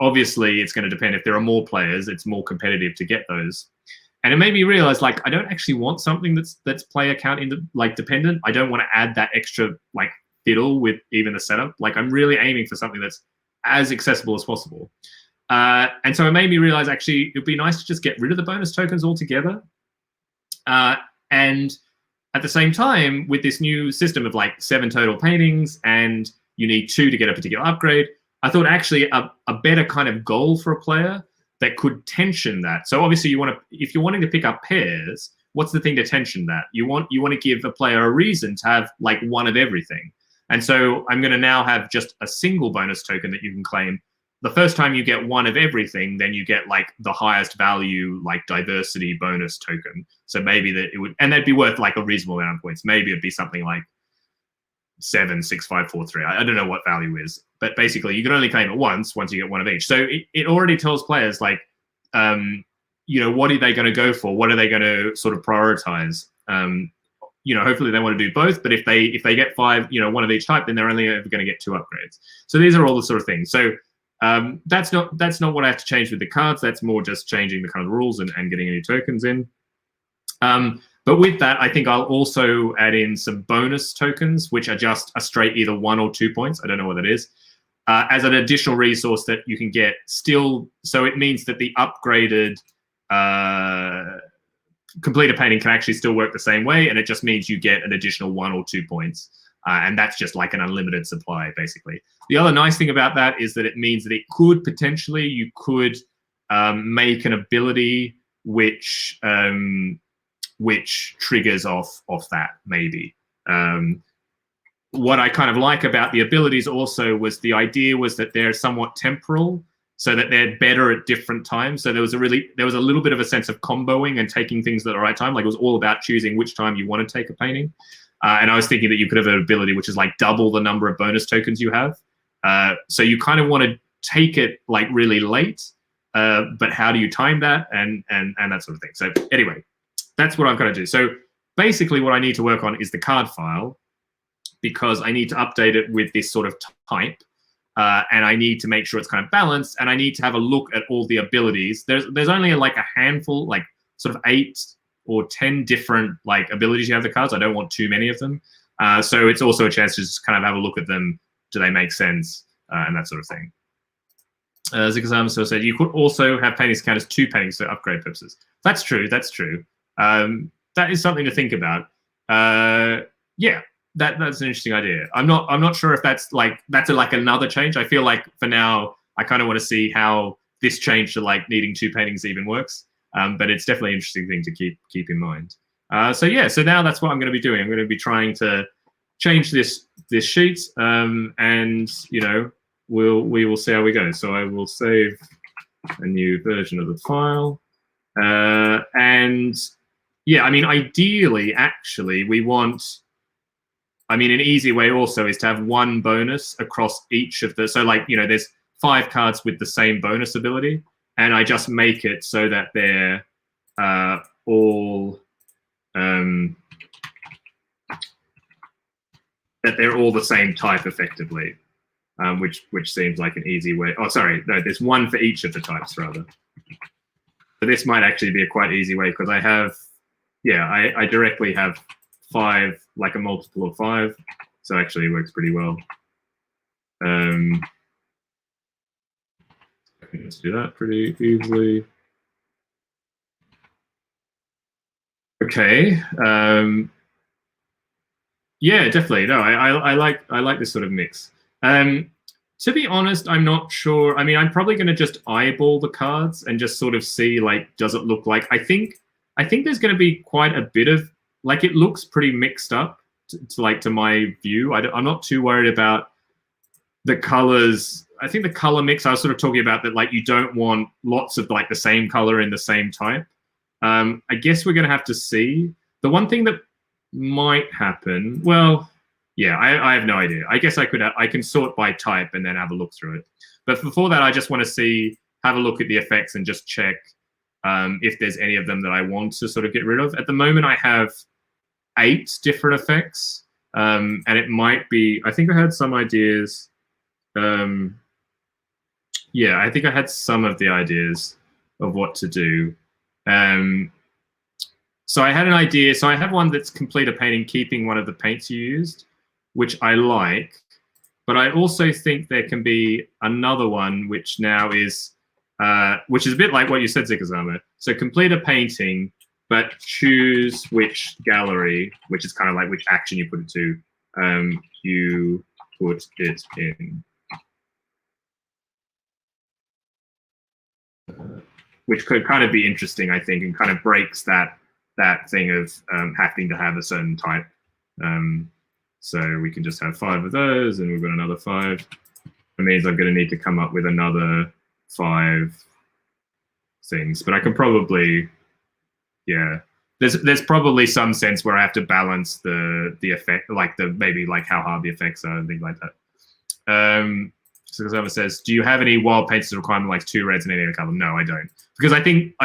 obviously it's going to depend. If there are more players, it's more competitive to get those. And it made me realize, like, I don't actually want something that's player count dependent. I don't want to add that extra like fiddle with even the setup. Like, I'm really aiming for something that's as accessible as possible. And so it made me realize, actually, it'd be nice to just get rid of the bonus tokens altogether. And at the same time, with this new system of like 7 total paintings and you need 2 to get a particular upgrade, I thought actually a better kind of goal for a player that could tension that. So obviously if you're wanting to pick up pairs, what's the thing to tension that? You want to give a player a reason to have like one of everything. And so I'm going to now have just a single bonus token that you can claim. The first time you get one of everything, then you get like the highest value, like diversity bonus token. So maybe that it would, and that'd be worth like a reasonable amount of points. Maybe it'd be something like 7, 6, 5, 4, 3. I don't know what value is, but basically you can only claim it once you get one of each. So it already tells players like, what are they going to go for? What are they going to sort of prioritize? Hopefully they want to do both, but if they get 5, one of each type, then they're only ever going to get 2 upgrades. So these are all the sort of things. So that's not what I have to change with the cards. That's more just changing the kind of rules and getting any tokens in. But with that, I think I'll also add in some bonus tokens, which are just a straight either 1 or 2 points. I don't know what that is. As an additional resource that you can get still. So it means that the upgraded completed painting can actually still work the same way, and it just means you get an additional 1 or 2 points. And that's just like an unlimited supply, basically. The other nice thing about that is that it means that you could make an ability which triggers off that, maybe. What I kind of like about the abilities also was the idea was that they're somewhat temporal, so that they're better at different times. So there was a little bit of a sense of comboing and taking things at the right time. Like, it was all about choosing which time you want to take a painting. And I was thinking that you could have an ability which is like double the number of bonus tokens you have. So you kind of want to take it like really late, but how do you time that and that sort of thing. So anyway, that's what I'm going to do. So basically what I need to work on is the card file, because I need to update it with this sort of type. And I need to make sure it's kind of balanced, and I need to have a look at all the abilities. There's only like a handful, like sort of 8 or 10 different like abilities you have the cards. I don't want too many of them. So it's also a chance to just kind of have a look at them. Do they make sense? And that sort of thing. Zigazam so said, you could also have paintings count as 2 paintings for upgrade purposes. That's true. That's true. That is something to think about. Yeah, that's an interesting idea. I'm not sure if that's like another change. I feel like for now, I kind of want to see how this change to like needing 2 paintings even works. But it's definitely an interesting thing to keep in mind. So yeah, so now that's what I'm going to be doing. I'm going to be trying to change this sheet, and we will see how we go. So I will save a new version of the file, and yeah, I mean, ideally, actually, we want. I mean, an easy way also is to have 1 bonus across each of the. So like there's 5 cards with the same bonus ability. And I just make it so that they're all the same type, effectively, which seems like an easy way. Oh, sorry, no, there's 1 for each of the types rather. So this might actually be a quite easy way, because I have yeah, I directly have 5, like a multiple of 5, so actually it works pretty well. I can just do that pretty easily. Okay. Yeah, definitely. No, I like this sort of mix. To be honest, I'm not sure. I mean, I'm probably going to just eyeball the cards and just sort of see, like, does it look like? I think there's going to be quite a bit of, like, it looks pretty mixed up to my view. I'm not too worried about the colors. I think the color mix, I was sort of talking about that, like, you don't want lots of like the same color in the same type. I guess we're going to have to see. The one thing that might happen, well, yeah, I have no idea. I guess I can sort by type and then have a look through it. But before that, I just want to have a look at the effects and just check if there's any of them that I want to sort of get rid of. At the moment, I have 8 different effects, and it might be, I think I had some ideas. Yeah, I think I had some of the ideas of what to do. So I had an idea. So I have one that's complete a painting, keeping one of the paints you used, which I like. But I also think there can be another one, which now is, which is a bit like what you said, Zikazama. So complete a painting, but choose which gallery, which is kind of like which action you put it to, you put it in. Which could kind of be interesting, I think, and kind of breaks that thing of having to have a certain type. So we can just have 5 of those, and we've got another 5. It means I'm going to need to come up with another 5 things, but I can probably, yeah. There's probably some sense where I have to balance the effect, like maybe like how hard the effects are and things like that. So Zama says, do you have any wild paints requirement like 2 reds and any other color? No, I don't. Because I think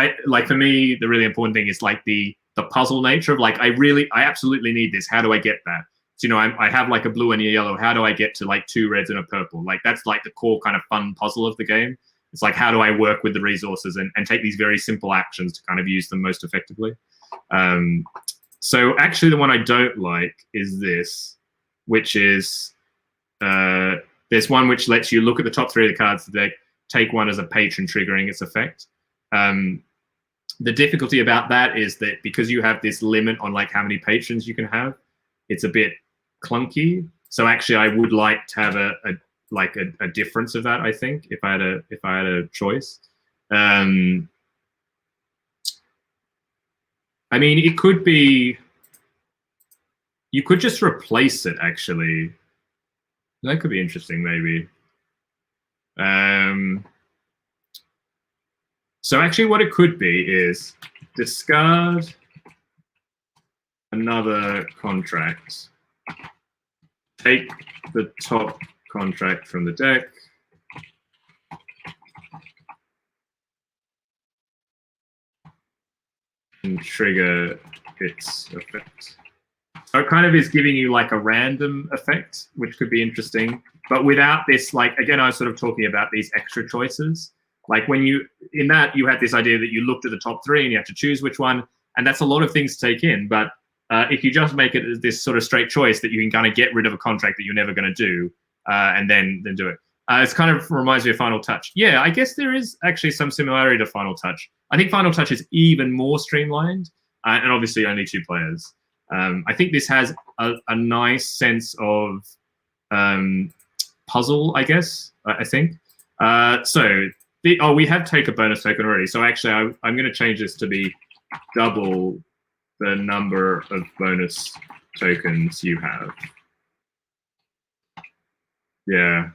for me, the really important thing is like the puzzle nature of like, I absolutely need this. How do I get that? So, I have like a blue and a yellow. How do I get to like 2 reds and a purple? Like that's like the core kind of fun puzzle of the game. It's like, how do I work with the resources and take these very simple actions to kind of use them most effectively? So actually the one I don't like is this, which is, there's one which lets you look at the top 3 of the cards of the deck, take one as a patron triggering its effect. The difficulty about that is that because you have this limit on like how many patrons you can have, it's a bit clunky. So actually, I would like to have a difference of that. I think if I had a choice. I mean, it could be. You could just replace it. Actually, that could be interesting. Maybe. So actually what it could be is discard another contract, take the top contract from the deck, and trigger its effect. So it kind of is giving you like a random effect, which could be interesting, but without this, like, again, I was sort of talking about these extra choices. Like when you had this idea that you looked at the top 3 and you have to choose which one, and that's a lot of things to take in. But if you just make it this sort of straight choice that you can kind of get rid of a contract that you're never going to do, and then do it. It's kind of reminds me of Final Touch. Yeah, I guess there is actually some similarity to Final Touch. I think Final Touch is even more streamlined, and obviously only 2 players. I think this has a nice sense of puzzle, I guess, I think. So we have take a bonus token already. So actually, I'm going to change this to be double the number of bonus tokens you have. Yeah.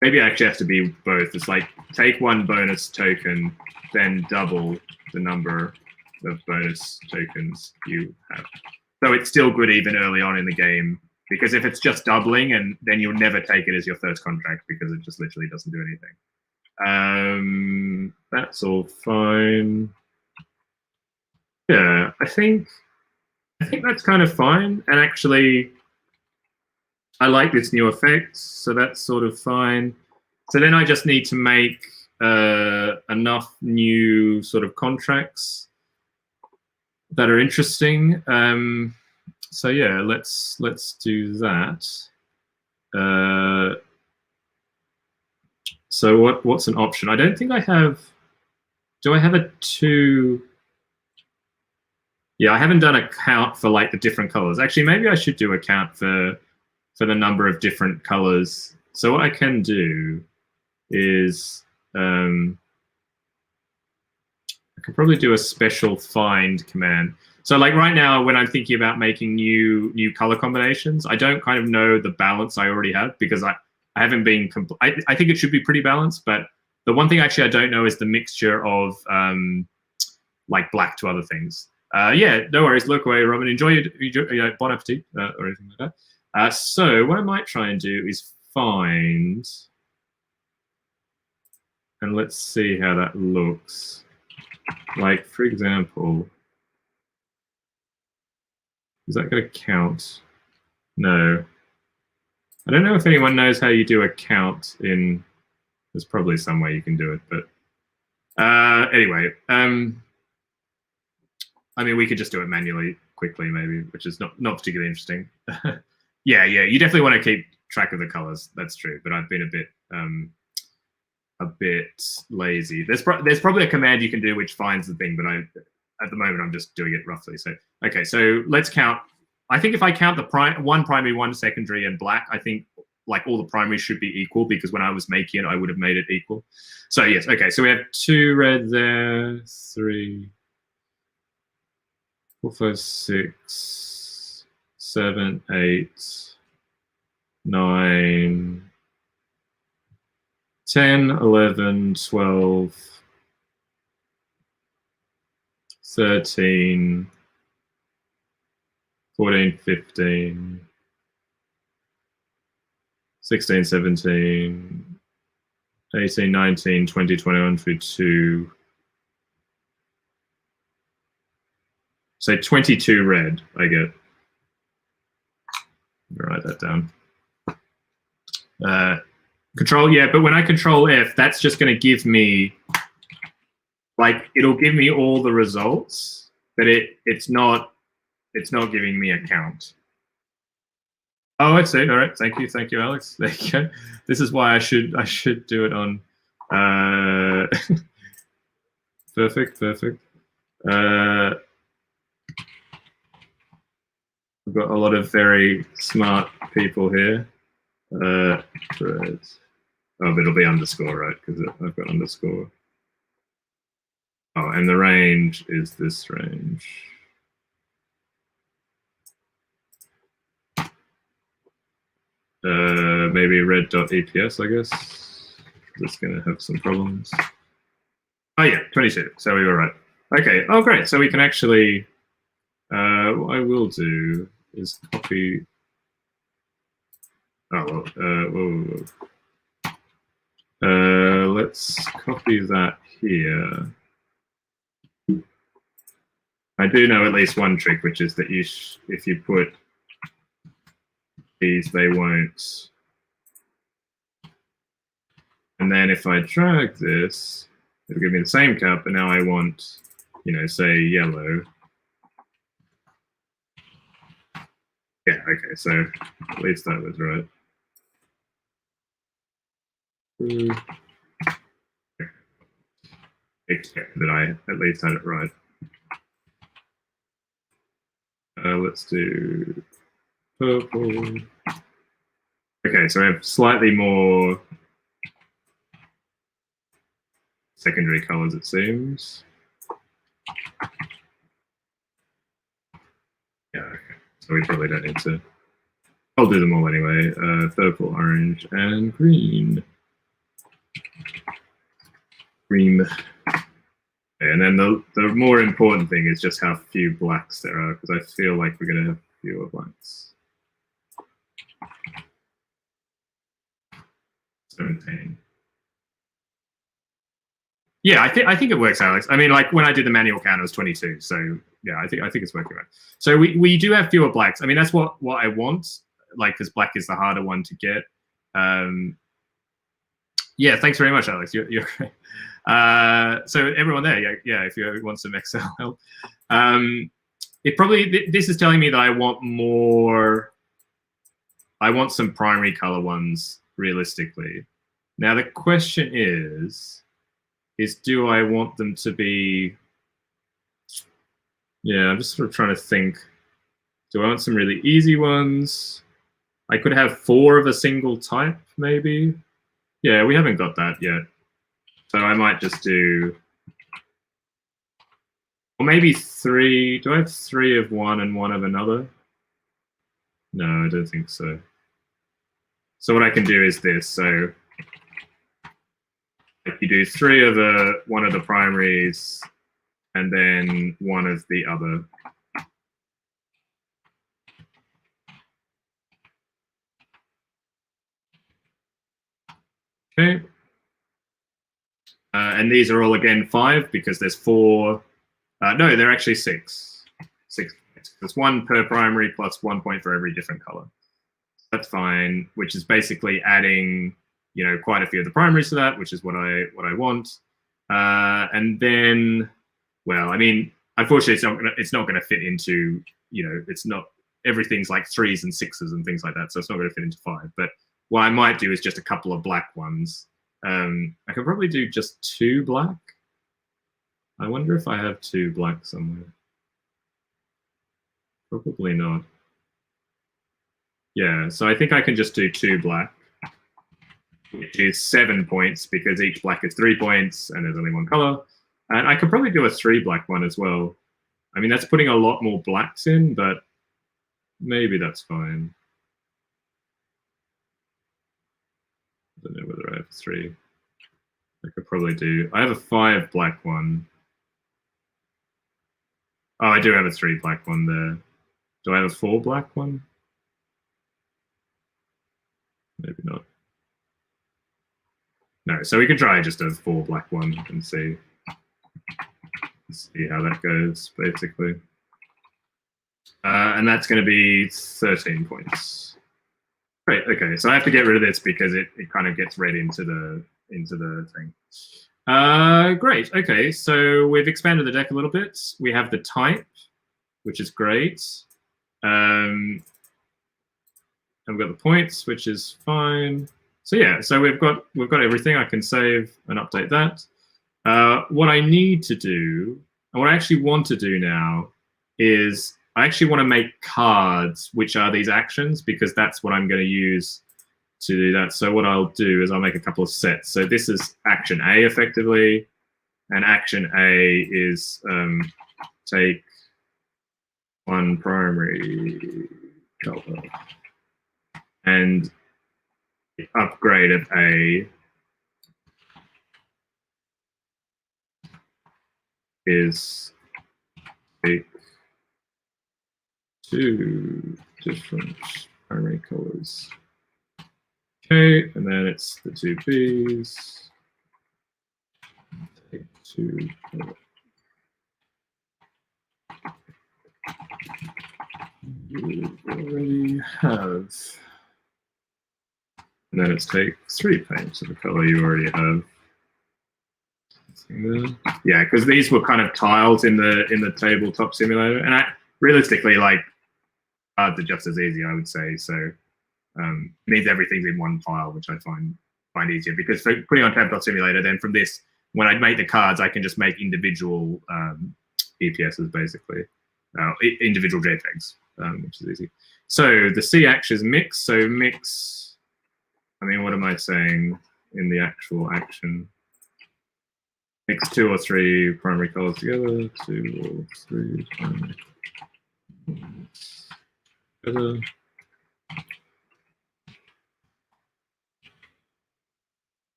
Maybe I actually have to be both. It's like take 1 bonus token, then double the number of bonus tokens you have. So it's still good even early on in the game, because if it's just doubling, and then you'll never take it as your first contract because it just literally doesn't do anything. That's all fine. Yeah, I think that's kind of fine. And actually, I like this new effect, so that's sort of fine. So then I just need to make enough new sort of contracts that are interesting. So yeah, let's do that. So what's an option? I don't think I have. Do I have a 2? Yeah, I haven't done a count for like the different colors. Actually, maybe I should do a count for the number of different colors. So what I can do is I could probably do a special find command. So like right now, when I'm thinking about making new color combinations, I don't kind of know the balance I already have because I haven't been. I think it should be pretty balanced, but the one thing actually I don't know is the mixture of like black to other things. Yeah, no worries. Look away, Robin. Enjoy bon appetit or anything like that. So what I might try and do is find, and let's see how that looks. Like, for example, is that going to count? No. I don't know if anyone knows how you do a count in. There's probably some way you can do it, but anyway. I mean, we could just do it manually quickly, maybe, which is not particularly interesting. Yeah, you definitely want to keep track of the colors. That's true, but I've been a bit lazy. There's probably a command you can do which finds the thing, but at the moment I'm just doing it roughly. So okay, so let's count. I think if I count the one primary, one secondary, and black, I think like all the primaries should be equal because when I was making it, I would have made it equal. So yes, okay. So we have 2 red there, 3, 4, 5, 6, 7, 8, 9, 10, 11, 12, 13, 14, 15, 16, 17, 18, 19, 20, 21, 22. So 22 red, I get. Write that down. Control, yeah, but when I control F, that's just going to give me, like, it'll give me all the results, but it's not giving me a count. Oh, I see. All right, thank you, Alex. There you go. This is why I should do it on. Perfect. We've got a lot of very smart people here. Oh, but it'll be underscore, right? Because I've got underscore. Oh, and the range is this range. Maybe red.eps, I guess. That's going to have some problems. Oh, yeah, 22. So we were right. Okay. Oh, great. So we can actually, what I will do is copy. Oh, well, let's copy that here. I do know at least one trick, which is that if you put these, they won't. And then if I drag this, it'll give me the same count, but now I want, say yellow. Yeah, okay, so at least that was right. Except that I at least had it right. Let's do purple. Okay, so I have slightly more secondary colors, it seems. Yeah, okay. So we probably don't need to. I'll do them all anyway. Purple, orange, and green. Green. And then the more important thing is just how few blacks there are, because I feel like we're going to have fewer blacks. 17. Yeah, I think it works, Alex. I mean, like when I did the manual count, it was 22. So yeah, I think it's working right. So we do have fewer blacks. I mean, that's what I want, like, because black is the harder one to get. Yeah, thanks very much, Alex. You're great. So everyone there, yeah, if you want some Excel help. It probably, this is telling me that I want more, I want some primary color ones realistically. Now the question is do I want them to be, yeah, I'm just sort of trying to think. Do I want some really easy ones? I could have 4 of a single type, maybe. Yeah, we haven't got that yet. So I might just do, or maybe 3. Do I have 3 of one and 1 of another? No, I don't think so. So what I can do is this. So if you do 3 of one of the primaries and then 1 of the other. Okay. And these are all again 5 because there's 4. No, they're actually 6. 6 points. There's 1 per primary plus 1 point for every different color. That's fine, which is basically adding, you know, quite a few of the primaries to that, which is what I want. And then, well, I mean, unfortunately, it's not gonna fit into, you know, it's not, everything's like 3s and 6s and things like that, so it's not gonna fit into 5. But what I might do is just a couple of black ones. I could probably do just 2 black. I wonder if I have 2 black somewhere. Probably not. Yeah, so I think I can just do 2 black, which is 7 points because each black is 3 points and there's only 1 color. And I could probably do a 3 black one as well. I mean, that's putting a lot more blacks in, but maybe that's fine. I don't know whether I have 3. I could probably do, I have a 5 black one. Oh, I do have a 3 black one there. Do I have a 4 black one? Maybe not. No, so we could try just a 4 black one and see how that goes, basically. And that's going to be 13 points. Great. Okay, so I have to get rid of this because it kind of gets read into the thing. Great. Okay, so we've expanded the deck a little bit. We have the type, which is great. And we've got the points, which is fine. So yeah, so we've got everything. I can save and update that. What I need to do, and what I actually want to do now, is I actually want to make cards, which are these actions, because that's what I'm going to use to do that. So what I'll do is I'll make a couple of sets. So this is action A, effectively, and action A is take 1 primary color, and the upgrade of A is take 2 different primary colors. Okay, and then it's the 2 Bs. Take 2 colors. You already have. And then it's take 3 paints of the color you already have. Yeah, because these were kind of tiles in the tabletop simulator, and realistically, like, cards are just as easy, I would say. So it means everything's in one file, which I find easier, because for putting on tabletop simulator, then from this, when I make the cards, I can just make individual EPSs, basically, individual JPEGs, which is easy. So the C actions mix. So mix. I mean, what am I saying in the actual action? Mix 2 or 3 primary colors together. 2 or 3 primary colors together.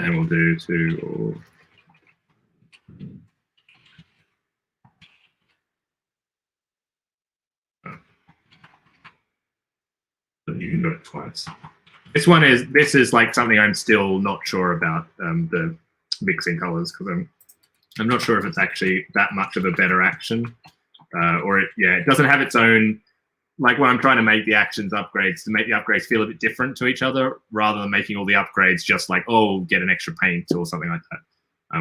And we'll do 2 or you can do it twice. This is like something I'm still not sure about, the mixing colors, because I'm not sure if it's actually that much of a better action, or it doesn't have its own like when I'm trying to make the actions upgrades, to make the upgrades feel a bit different to each other, rather than making all the upgrades just like, oh, get an extra paint or something like that,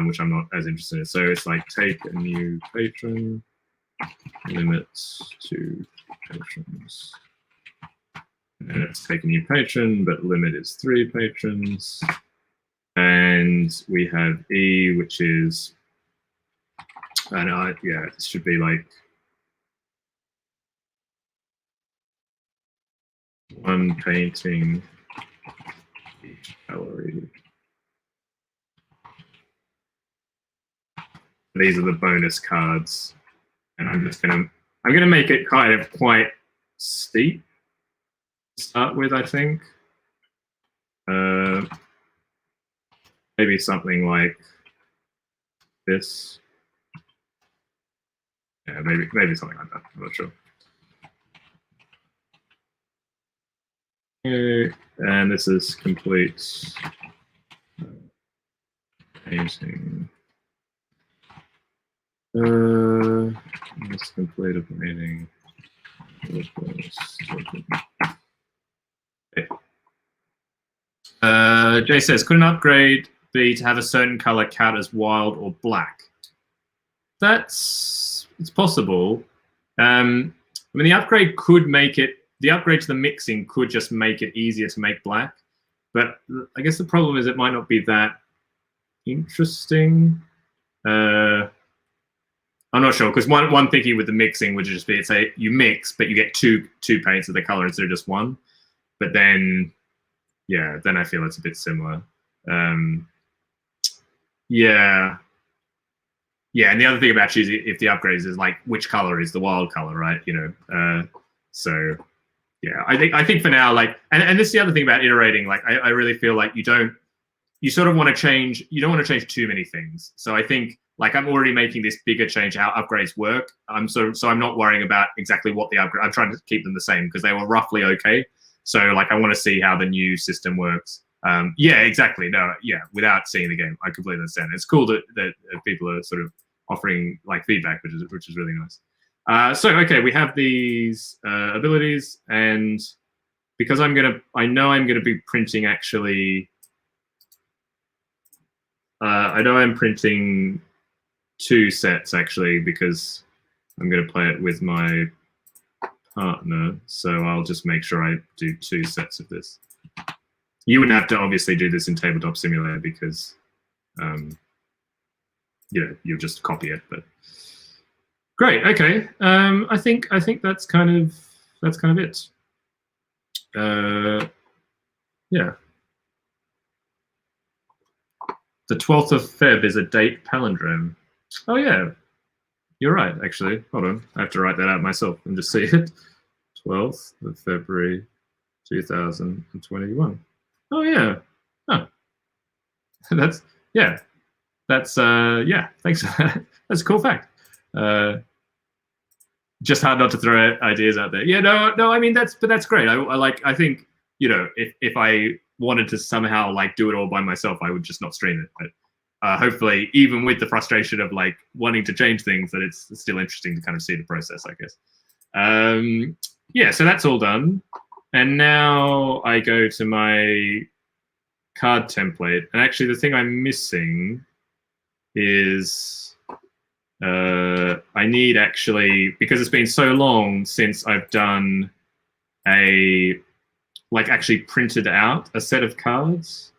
which I'm not as interested in. So it's like take a new patron, limits to patrons. And it's take a new patron, but limit is 3 patrons. And we have E, which is, and yeah, it should be like 1 painting each gallery. These are the bonus cards, and I'm gonna make it kind of quite steep to start with, I think. Maybe something like this. Yeah, maybe something like that. I'm not sure. Okay, and this is complete painting. Let's complete a painting. Okay. Jay says, could an upgrade be to have a certain color count as wild or black? It's possible. I mean, the upgrade could make it, the upgrade to the mixing could just make it easier to make black. But I guess the problem is it might not be that interesting. I'm not sure, because one thinking with the mixing would just be, say you mix, but you get two paints of the color instead of just one. But then, yeah, then I feel it's a bit similar. Yeah. Yeah, and the other thing about choosing if the upgrades is like which color is the wild color, right? You know, so yeah, I think for now, like, and this is the other thing about iterating. Like, I really feel like you sort of want to change. You don't want to change too many things. So I think like I'm already making this bigger change how upgrades work. So I'm not worrying about exactly what the upgrade. I'm trying to keep them the same because they were roughly okay. So like I want to see how the new system works. Yeah, exactly. No, yeah, without seeing the game, I completely understand. It's cool that people are sort of offering like feedback, which is really nice. So okay, we have these abilities, and because I know I'm gonna be printing actually. I know I'm printing 2 sets actually because I'm gonna play it with my partner. So I'll just make sure I do 2 sets of this. You would have to obviously do this in Tabletop Simulator because, you know, you'll just copy it. But great, okay. I think that's kind of it. Yeah. The 12th of Feb is a date palindrome. Oh yeah, you're right. Actually, hold on. I have to write that out myself and just see it. 12th of February, 2021. Oh yeah. Huh. That's yeah. That's yeah. Thanks for that. That's a cool fact. Just hard not to throw ideas out there. Yeah, no. I mean, that's great. I think, you know, if I wanted to somehow like do it all by myself, I would just not stream it. But hopefully, even with the frustration of like wanting to change things, that it's still interesting to kind of see the process, I guess. Yeah, so that's all done, and now I go to my card template, and actually, the thing I'm missing is. I need actually, because it's been so long since I've done actually printed out a set of cards,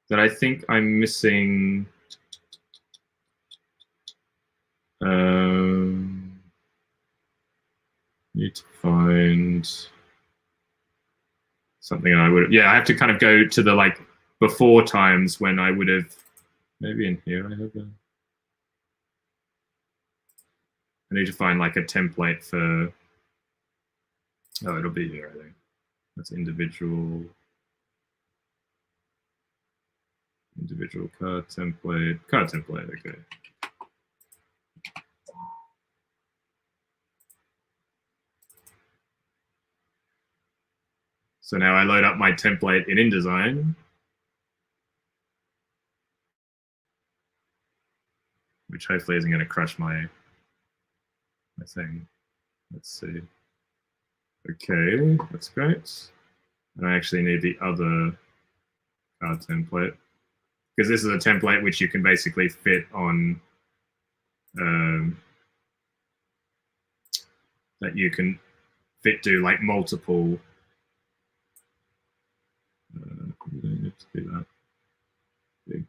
that I think I'm missing. Need to find something I would. Yeah, I have to kind of go to the like before times when I would have. Maybe in here I have a. I need to find like a template for. Oh, it'll be here, I think. That's individual card template. Okay. So now I load up my template in InDesign, which hopefully isn't going to crush my thing. Let's see. Okay, that's great. And I actually need the other card template, because this is a template which you can basically fit on, that you can do like multiple. You don't need to do that. Maybe.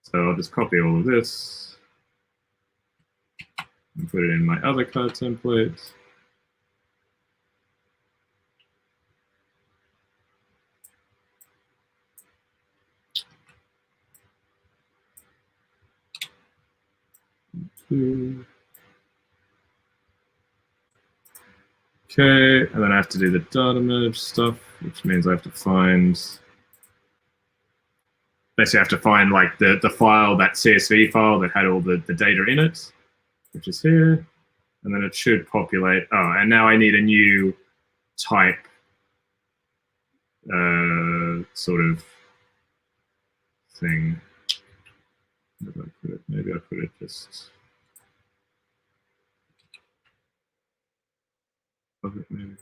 So I'll just copy all of this and put it in my other card template. Okay, and then I have to do the data merge stuff, which means I have to find, basically I have to find like the file, that CSV file that had all the data in it, which is here. And then it should populate. Oh, and now I need a new type sort of thing. Maybe I put it just. Maybe.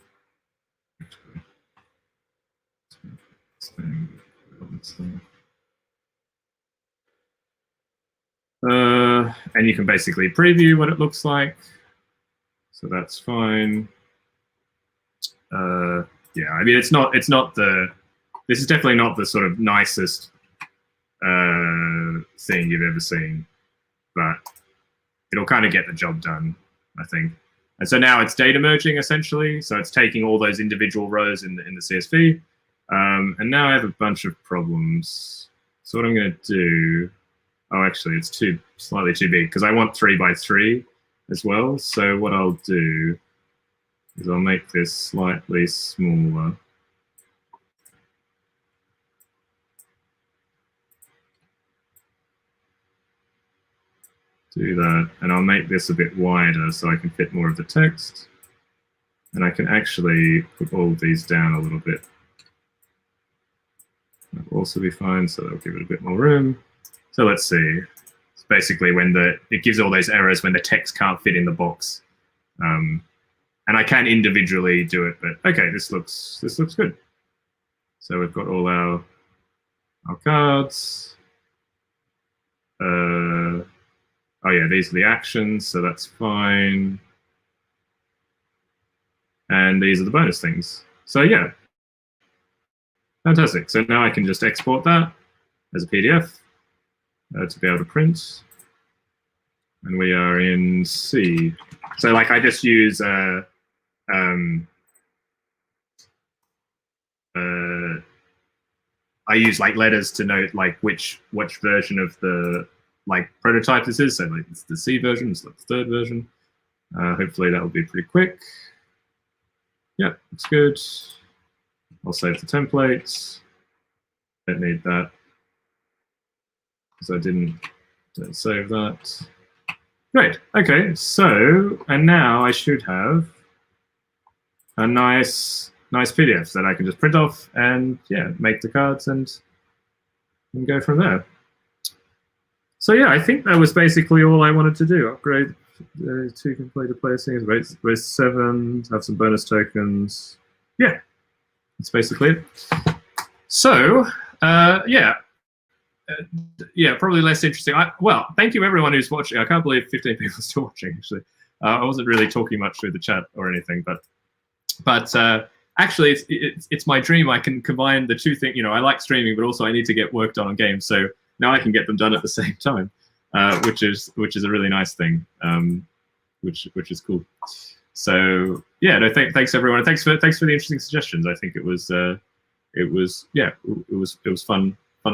And you can basically preview what it looks like. So that's fine. Yeah, I mean, it's not the, this is definitely not the sort of nicest thing you've ever seen, but it'll kind of get the job done, I think. And so now it's data merging essentially. So it's taking all those individual rows in the CSV. And now I have a bunch of problems. So what I'm going to do, oh, actually it's slightly too big because I want 3 by 3 as well. So what I'll do is I'll make this slightly smaller. Do that, and I'll make this a bit wider so I can fit more of the text. And I can actually put all of these down a little bit. That will also be fine, so that'll give it a bit more room. So let's see. It's basically when it gives all those errors when the text can't fit in the box. And I can individually do it, but okay, this looks good. So we've got all our cards. Oh yeah, these are the actions, so that's fine. And these are the bonus things. So yeah, fantastic. So now I can just export that as a PDF to be able to print. And we are in C. So like I just use I use like letters to note like which version of the like prototype this is. So like it's the C version, it's like the 3rd version. Hopefully that will be pretty quick. Yeah, looks good. I'll save the templates. Don't need that because I didn't save that. Great. Okay, so and now I should have a nice PDF that I can just print off and yeah, make the cards and go from there. So yeah, I think that was basically all I wanted to do. Upgrade 2 completed player scenes, raise 7, have some bonus tokens. Yeah, that's basically it. So yeah, probably less interesting. Well, thank you everyone who's watching. I can't believe 15 people are still watching. Actually, I wasn't really talking much through the chat or anything, but actually, it's my dream. I can combine the 2 things. You know, I like streaming, but also I need to get work done on games. So now I can get them done at the same time, which is a really nice thing, which is cool. So yeah, no, thanks everyone. Thanks for the interesting suggestions. I think it was fun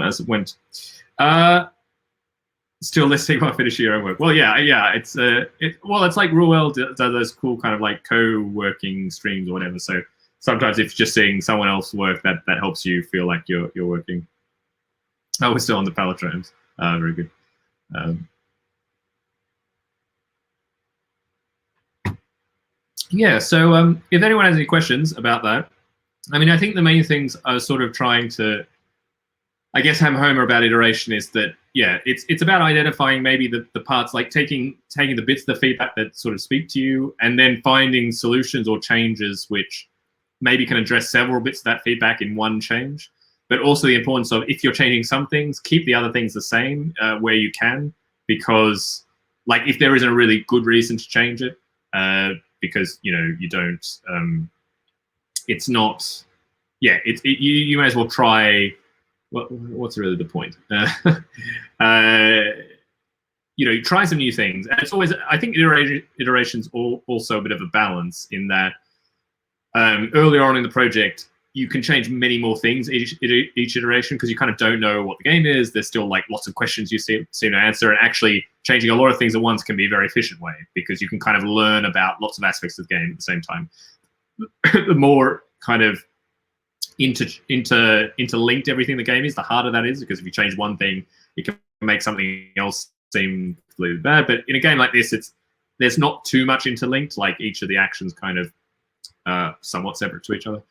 as it went. Still listening while finishing your own work. Well, yeah, it's it's like Ruel does those cool kind of like co-working streams or whatever. So sometimes if you're just seeing someone else work, that helps you feel like you're working. Oh, we're still on the palindromes. Very good. Yeah, so if anyone has any questions about that, I mean, I think the main things I was sort of trying to I guess hammer about iteration is that, yeah, it's about identifying maybe the parts, like taking the bits of the feedback that sort of speak to you, and then finding solutions or changes which maybe can address several bits of that feedback in one change. But also the importance of, if you're changing some things, keep the other things the same where you can, because like if there isn't a really good reason to change it, because you don't, it's not, yeah, you may as well try. What's really the point? Try some new things. And it's always, I think iteration's also a bit of a balance in that earlier on in the project, you can change many more things each iteration, because you kind of don't know what the game is. There's still like lots of questions you seem to answer, and actually changing a lot of things at once can be a very efficient way, because you can kind of learn about lots of aspects of the game at the same time. The more kind of interlinked everything the game is, the harder that is, because if you change one thing, it can make something else seem completely bad. But in a game like this, there's not too much interlinked. Like each of the actions kind of somewhat separate to each other.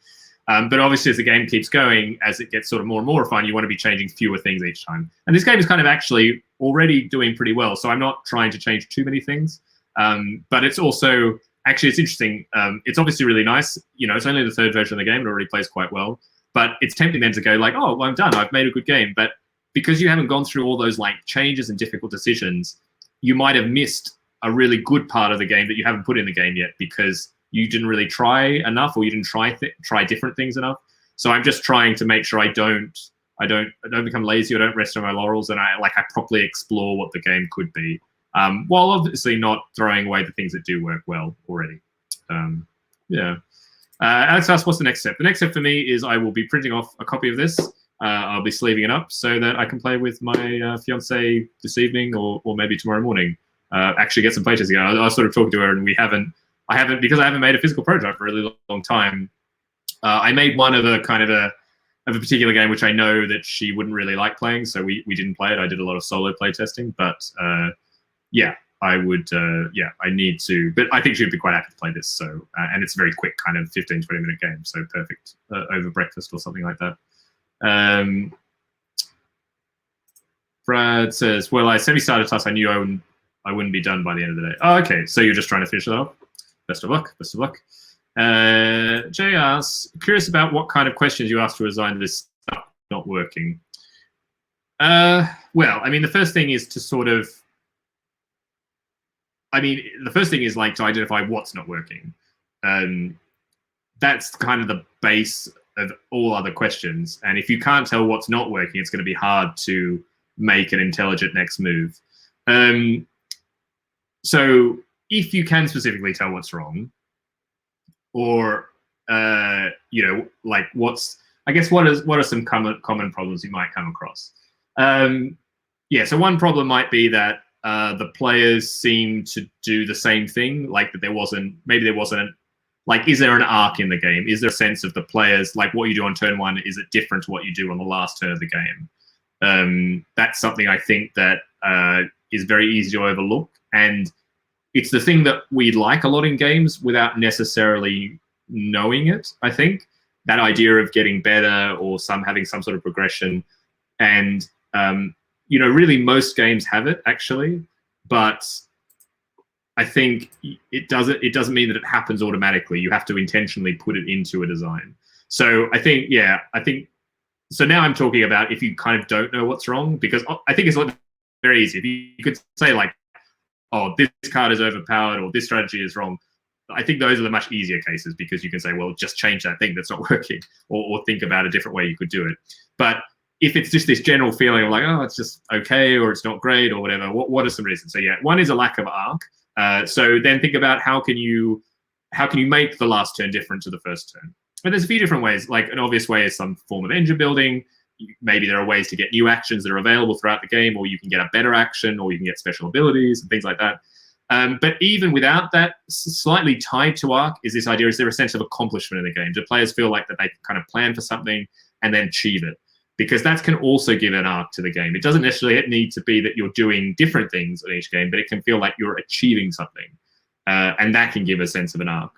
But obviously, as the game keeps going, as it gets sort of more and more refined, you want to be changing fewer things each time. And this game is kind of actually already doing pretty well. So I'm not trying to change too many things. But it's also, actually, it's interesting. It's obviously really nice. It's only the third version of the game. It already plays quite well. But it's tempting then to go like, oh, well, I'm done. I've made a good game. But because you haven't gone through all those like changes and difficult decisions, you might have missed a really good part of the game that you haven't put in the game yet, because you didn't really try enough, or you didn't try different things enough. So I'm just trying to make sure I don't become lazy, or don't rest on my laurels, and I properly explore what the game could be, while obviously not throwing away the things that do work well already. Yeah. Alex asked, what's the next step? The next step for me is I will be printing off a copy of this. I'll be sleeving it up so that I can play with my fiance this evening, or maybe tomorrow morning. Actually get some playtesting together. I was sort of talking to her, and I haven't because I haven't made a physical prototype for a really long time. I made one of a particular game which I know that she wouldn't really like playing, so we didn't play it. I did a lot of solo playtesting, but yeah, I would, yeah, I need to, but I think she'd be quite happy to play this. So, and it's a very quick kind of 15, 20-minute game, so perfect over breakfast or something like that. Brad says, well, I semi-started task. I knew I wouldn't be done by the end of the day. Oh, okay, so you're just trying to finish it off. Best of luck, best of luck. Jay asks, curious about what kind of questions you asked to design this stuff not working. Well, I mean, the first thing is to sort of, the first thing is like to identify what's not working. That's kind of the base of all other questions. And if you can't tell what's not working, it's going to be hard to make an intelligent next move. So if you can specifically tell what's wrong, or like I guess what are some common problems you might come across? Yeah, so one problem might be that the players seem to do the same thing, like that there wasn't like, is there an arc in the game? Is there a sense of the players, like what you do on turn one, is it different to what you do on the last turn of the game? That's something I think that is very easy to overlook, and it's the thing that we like a lot in games without necessarily knowing it. I think that idea of getting better or having some sort of progression, and really most games have it actually, but I think it doesn't mean that it happens automatically. You have to intentionally put it into a design. So I think so now I'm talking about if you kind of don't know what's wrong, because I think it's very easy. If you could say like, oh, this card is overpowered, or this strategy is wrong. I think those are the much easier cases, because you can say, well, just change that thing that's not working, or think about a different way you could do it. But if it's just this general feeling of like, oh, it's just okay, or it's not great, or whatever, what are some reasons? So yeah, one is a lack of arc. So then think about how can you make the last turn different to the first turn? And there's a few different ways. Like an obvious way is some form of engine building. Maybe there are ways to get new actions that are available throughout the game, or you can get a better action, or you can get special abilities and things like that. But even without that, slightly tied to arc is this idea: is there a sense of accomplishment in the game? Do players feel like that they can kind of plan for something and then achieve it? Because that can also give an arc to the game. It doesn't necessarily need to be that you're doing different things in each game, but it can feel like you're achieving something. And that can give a sense of an arc.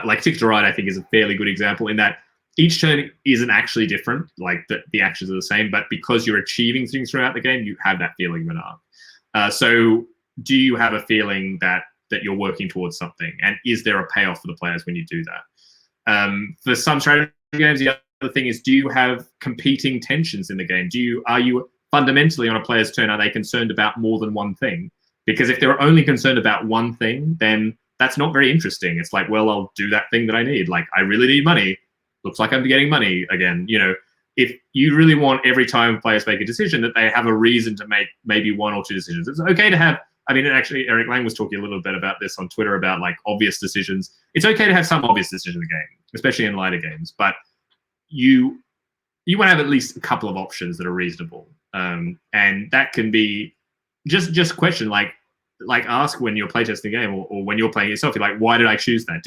Like Ticket to Ride, I think, is a fairly good example in that each turn isn't actually different, like the actions are the same, but because you're achieving things throughout the game, you have that feeling of an arc. So do you have a feeling that you're working towards something, and is there a payoff for the players when you do that? For some strategy games, the other thing is, do you have competing tensions in the game? Are you fundamentally on a player's turn, are they concerned about more than one thing? Because if they're only concerned about one thing, then that's not very interesting. It's like, well, I'll do that thing that I need. Like, I really need money. Looks like I'm getting money again. You know, if you really want every time players make a decision that they have a reason to make maybe one or two decisions. It's okay to have, I mean, actually, Eric Lang was talking a little bit about this on Twitter about like obvious decisions. It's okay to have some obvious decisions in the game, especially in lighter games, but you want to have at least a couple of options that are reasonable. And that can be just question, like ask when you're playtesting a game or when you're playing yourself, you're like, why did I choose that?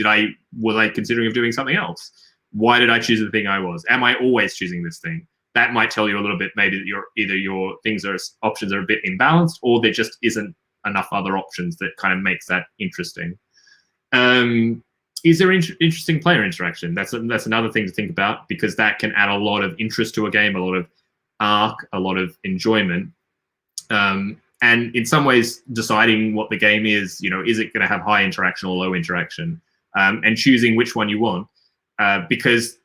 Was I considering of doing something else? Why did I choose the thing I was? Am I always choosing this thing? That might tell you a little bit, maybe that your options are a bit imbalanced, or there just isn't enough other options that kind of makes that interesting. Is there interesting player interaction? That's another thing to think about, because that can add a lot of interest to a game, a lot of arc, a lot of enjoyment. And in some ways, deciding what the game is, you know, is it going to have high interaction or low interaction, and choosing which one you want. Because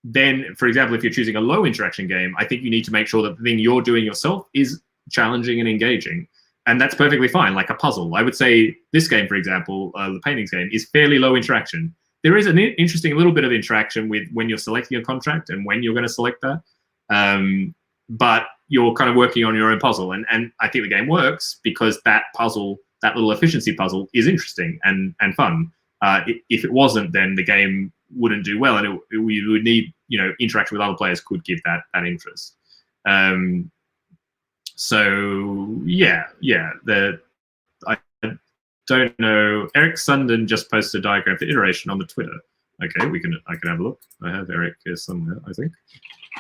then, for example, if you're choosing a low interaction game, I think you need to make sure that the thing you're doing yourself is challenging and engaging. And that's perfectly fine, like a puzzle. I would say this game, for example, the paintings game, is fairly low interaction. There is an interesting little bit of interaction with when you're selecting a contract and when you're going to select that. But you're kind of working on your own puzzle. And I think the game works because that puzzle, that little efficiency puzzle, is interesting and fun. If it wasn't, then the game wouldn't do well, and we would need, you know, interaction with other players could give that interest. So yeah, I don't know. Eric Sundin just posted a diagram for iteration on the Twitter. Okay, I can have a look. I have Eric here somewhere, I think.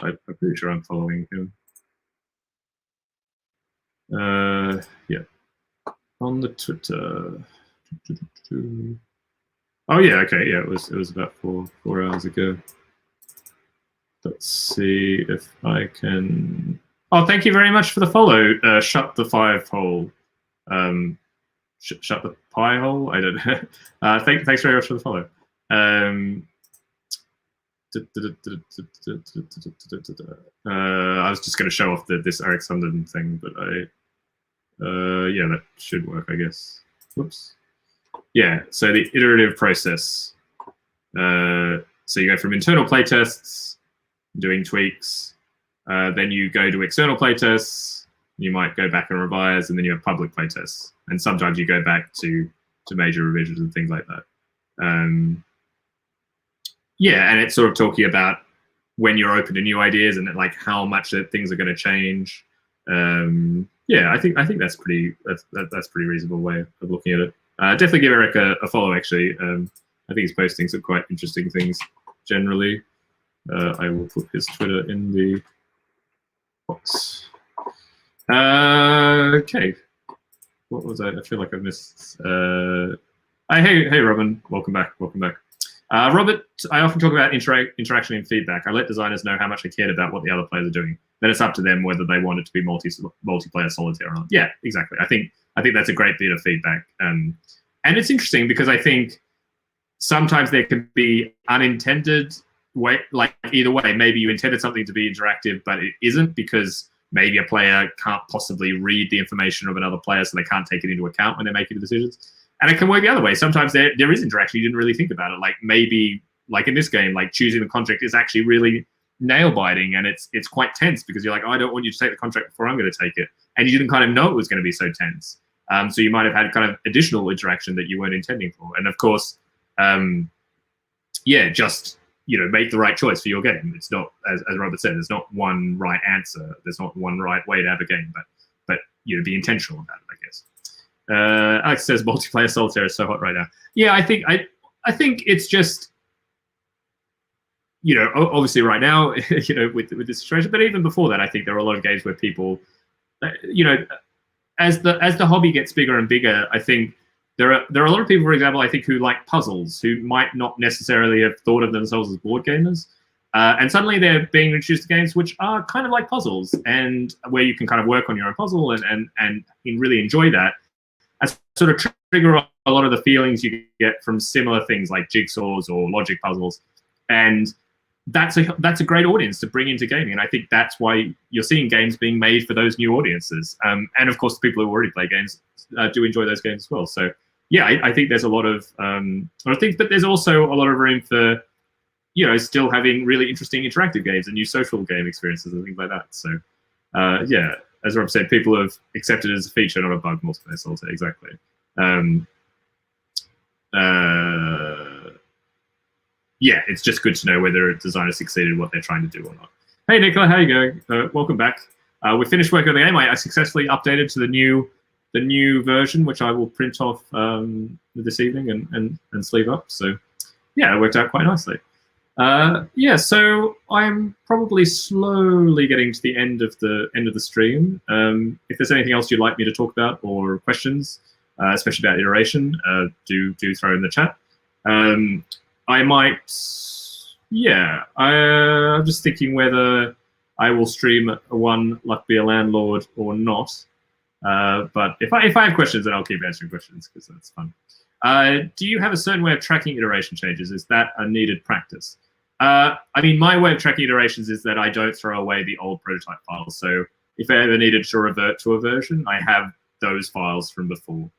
I'm pretty sure I'm following him. Yeah, on the Twitter. Oh yeah, okay, yeah, it was about 4 hours ago. Let's see if I can. Oh, thank you very much for the follow. Shut the 5 hole. Shut the pie hole. I don't know. Thanks very much for the follow. I was just going to show off this Eric Sundin thing, but yeah, that should work, I guess. Whoops. Yeah, so the iterative process. So you go from internal playtests, doing tweaks, then you go to external playtests, you might go back and revise, and then you have public playtests. And sometimes you go back to major revisions and things like that. Yeah, and it's sort of talking about when you're open to new ideas and like how much things are going to change. Yeah, I think that's pretty reasonable way of looking at it. Definitely give Eric a follow, actually. I think he's posting some quite interesting things generally. I will put his Twitter in the box. Okay. What was I feel like I missed. Hey, Robin. Welcome back. Robert, I often talk about interaction and feedback. I let designers know how much I cared about what the other players are doing. Then it's up to them whether they want it to be multiplayer solitaire or not. Yeah, exactly. I think that's a great bit of feedback. And it's interesting because I think sometimes there can be unintended way, like either way. Maybe you intended something to be interactive, but it isn't because maybe a player can't possibly read the information of another player, so they can't take it into account when they're making decisions. And it can work the other way. Sometimes there is interaction. You didn't really think about it. Like maybe, like in this game, like choosing the contract is actually really nail-biting, and it's quite tense because you're like, oh, I don't want you to take the contract before I'm going to take it. And you didn't kind of know it was going to be so tense. So you might have had kind of additional interaction that you weren't intending for. And of course, yeah, just, you know, make the right choice for your game. It's not, as Robert said, there's not one right answer. There's not one right way to have a game, but you know, be intentional about it, I guess. Alex says multiplayer solitaire is so hot right now. Yeah, I think it's just, you know, obviously right now, you know, with this situation, but even before that, I think there are a lot of games where people, you know, as the hobby gets bigger and bigger, I think there are a lot of people, for example, I think, who like puzzles, who might not necessarily have thought of themselves as board gamers, And suddenly they're being introduced to games which are kind of like puzzles, and where you can kind of work on your own puzzle and really enjoy that, and sort of trigger a lot of the feelings you get from similar things like jigsaws or logic puzzles. And that's a great audience to bring into gaming. And I think that's why you're seeing games being made for those new audiences. And of course, the people who already play games do enjoy those games as well. So yeah, I think there's a lot of things, but there's also a lot of room for, you know, still having really interesting interactive games and new social game experiences and things like that. So yeah, as Rob said, people have accepted it as a feature, not a bug, multiplayer solitaire, exactly. Yeah, it's just good to know whether a designer succeeded what they're trying to do or not. Hey, Nicola, how are you going? Welcome back. We finished working on the game. I successfully updated to the new version, which I will print off this evening and sleeve up. So yeah, it worked out quite nicely. Yeah, so I'm probably slowly getting to the end of the stream. If there's anything else you'd like me to talk about or questions, especially about iteration, do throw in the chat. I might, yeah. I'm just thinking whether I will stream one Luck Be a Landlord or not. But if I have questions, then I'll keep answering questions because that's fun. Do you have a certain way of tracking iteration changes? Is that a needed practice? I mean, my way of tracking iterations is that I don't throw away the old prototype files. So if I ever needed to revert to a version, I have those files from before.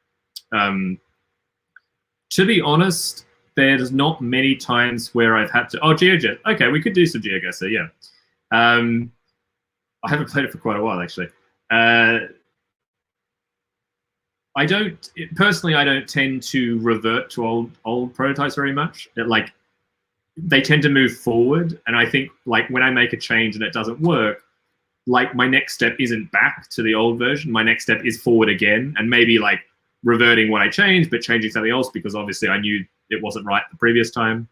To be honest, there's not many times where I've had to. Oh, GeoGuessr. Okay, we could do some GeoGuessr. Yeah. I haven't played it for quite a while, actually. I don't personally. I don't tend to revert to old prototypes very much. They tend to move forward, and I think like when I make a change and it doesn't work, like my next step isn't back to the old version. My next step is forward again, and maybe like reverting what I changed, but changing something else because obviously I knew it wasn't right the previous time.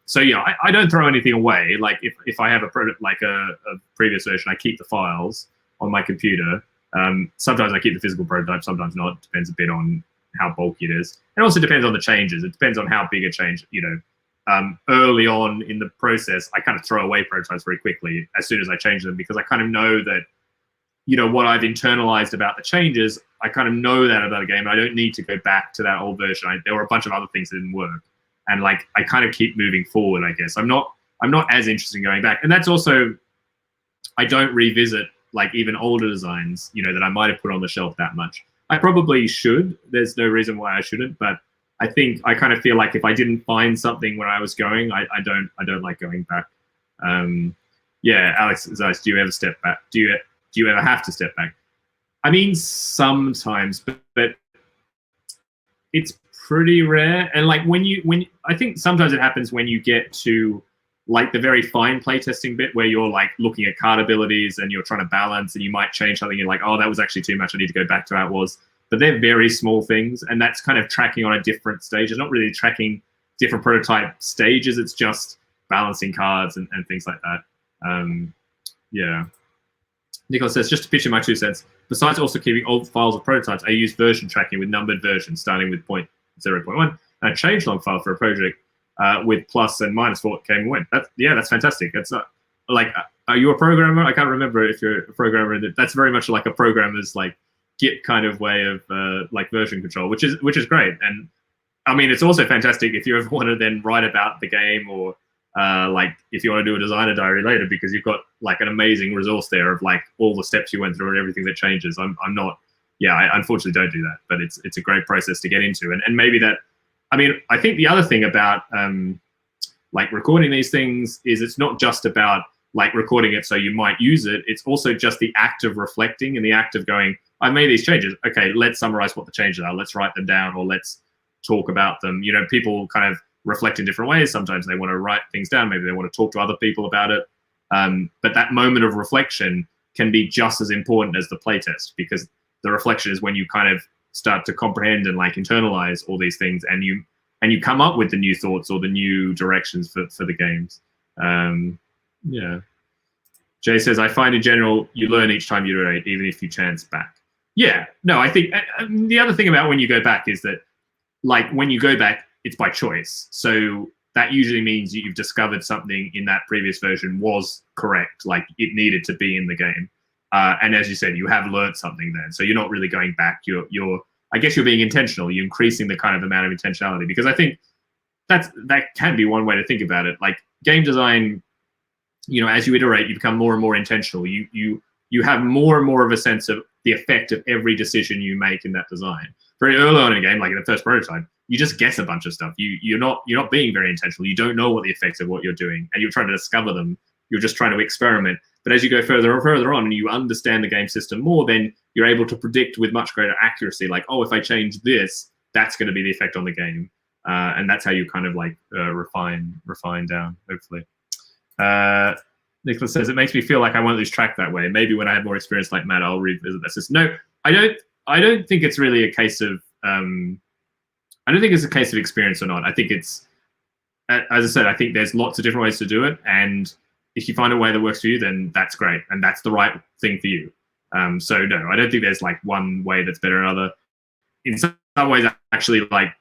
So yeah, I don't throw anything away. Like if I have a previous version, I keep the files on my computer. Sometimes I keep the physical prototype, sometimes not. It depends a bit on how bulky it is. It also depends on the changes. It depends on how big a change, you know. Early on in the process, I kind of throw away prototypes very quickly as soon as I change them because I kind of know that, you know, what I've internalized about the changes, I kind of know that about a game. I don't need to go back to that old version. There were a bunch of other things that didn't work. And like, I kind of keep moving forward, I guess. I'm not as interested in going back. And that's also, I don't revisit like even older designs, you know, that I might have put on the shelf that much. I probably should. There's no reason why I shouldn't, but I think I kind of feel like if I didn't find something where I was going, I don't like going back. Yeah, Alex, do you ever step back? Do you ever have to step back? I mean, sometimes, but it's pretty rare. And like when I think sometimes it happens when you get to like the very fine playtesting bit where you're like looking at card abilities and you're trying to balance and you might change something. You're like, oh, that was actually too much. I need to go back to how it was. But they're very small things, and that's kind of tracking on a different stage. It's not really tracking different prototype stages. It's just balancing cards and things like that. Yeah. Nicholas says, just to pitch in my 2 cents, besides also keeping old files of prototypes, I use version tracking with numbered versions starting with 0.1 and a changelog file for a project with plus and minus for what came and went. That's fantastic. That's like, are you a programmer? I can't remember if you're a programmer. That's very much like a programmer's like Git kind of way of like version control, which is great. And I mean, it's also fantastic if you ever want to then write about the game or like if you want to do a designer diary later, because you've got like an amazing resource there of like all the steps you went through and everything that changes. I unfortunately don't do that, but it's a great process to get into. And maybe that, I mean, I think the other thing about like recording these things is it's not just about like recording it so you might use it. It's also just the act of reflecting and the act of going, I've made these changes. Okay, let's summarize what the changes are. Let's write them down or let's talk about them. You know, people kind of reflect in different ways. Sometimes they want to write things down. Maybe they want to talk to other people about it. But that moment of reflection can be just as important as the playtest, because the reflection is when you kind of start to comprehend and like internalize all these things, and you come up with the new thoughts or the new directions for the games. Yeah. Jay says, I find in general, you learn each time you iterate, even if you chance back. Yeah, no, I think the other thing about when you go back is that, like, when you go back, it's by choice. So that usually means you've discovered something in that previous version was correct, like it needed to be in the game. And as you said, you have learned something then, so you're not really going back. I guess you're being intentional. You're increasing the kind of amount of intentionality, because I think that can be one way to think about it. Like game design, as you iterate, you become more and more intentional. You have more and more of a sense of the effect of every decision you make in that design. Very early on in a game, like in the first prototype, you just guess a bunch of stuff. You're not being very intentional. You don't know what the effects of what you're doing, and you're trying to discover them. You're just trying to experiment. But as you go further and further on, and you understand the game system more, then you're able to predict with much greater accuracy, like, oh, if I change this, that's going to be the effect on the game. And that's how you kind of like refine down, hopefully. Nicholas says, it makes me feel like I won't lose track that way. Maybe when I have more experience like Matt, I'll revisit this. No, I don't think it's really a case of I don't think it's a case of experience or not. I think it's, as I said, I think there's lots of different ways to do it, and if you find a way that works for you, then that's great, and that's the right thing for you. So no, I don't think there's like one way that's better than another. In some ways, actually, like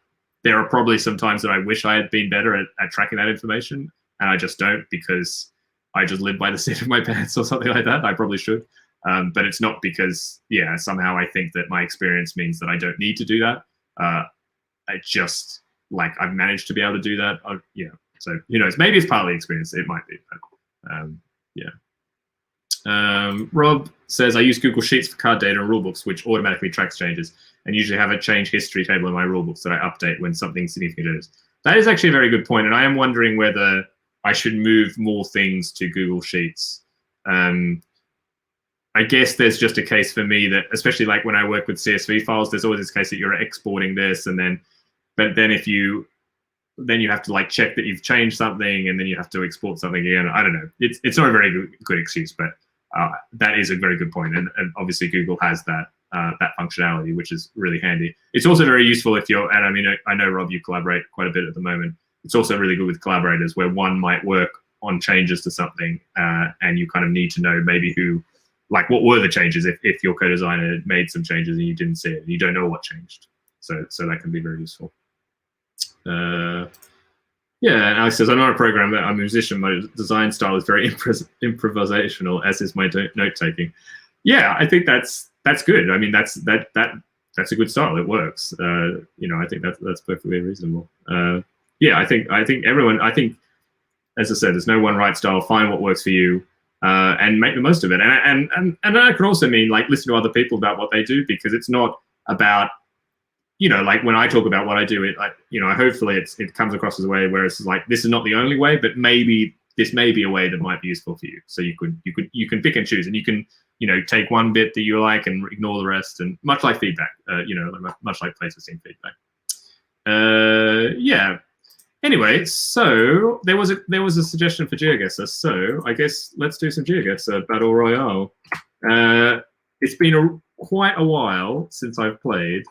there are probably some times that I wish I had been better at tracking that information, and I just don't, because I just live by the seat of my pants or something like that. I probably should. But it's not because, somehow I think that my experience means that I don't need to do that. I just, like, I've managed to be able to do that. So who knows? Maybe it's partly experience. It might be. But, Rob says, I use Google Sheets for card data and rulebooks, which automatically tracks changes, and usually have a change history table in my rulebooks that I update when something significant is. That is actually a very good point, and I am wondering whether I should move more things to Google Sheets. I guess there's just a case for me that, especially like when I work with CSV files, there's always this case that you're exporting this, and then you have to like check that you've changed something, and then you have to export something again. I don't know. It's not a very good excuse, but that is a very good point, and obviously Google has that functionality, which is really handy. It's also very useful if you're, and I mean, I know, Rob, you collaborate quite a bit at the moment. It's also really good with collaborators where one might work on changes to something, and you kind of need to know maybe what were the changes if your co-designer had made some changes and you didn't see it, and you don't know what changed. So that can be very useful. And Alex says, I'm not a programmer, I'm a musician. My design style is very improvisational, as is my note-taking. Yeah, I think that's good. I mean, that's a good style. It works. I think that's perfectly reasonable. I think everyone, as I said, there's no one right style. Find what works for you, and make the most of it. And that can also mean like listen to other people about what they do, because it's not about, like when I talk about what I do, hopefully it comes across as a way where it's like, this is not the only way, but maybe this may be a way that might be useful for you. So you can pick and choose, and you can, take one bit that you like and ignore the rest, and much like feedback, much like playtesting feedback. Anyway, so there was a suggestion for GeoGuessr, so I guess let's do some GeoGuessr Battle Royale. It's been quite a while since I've played,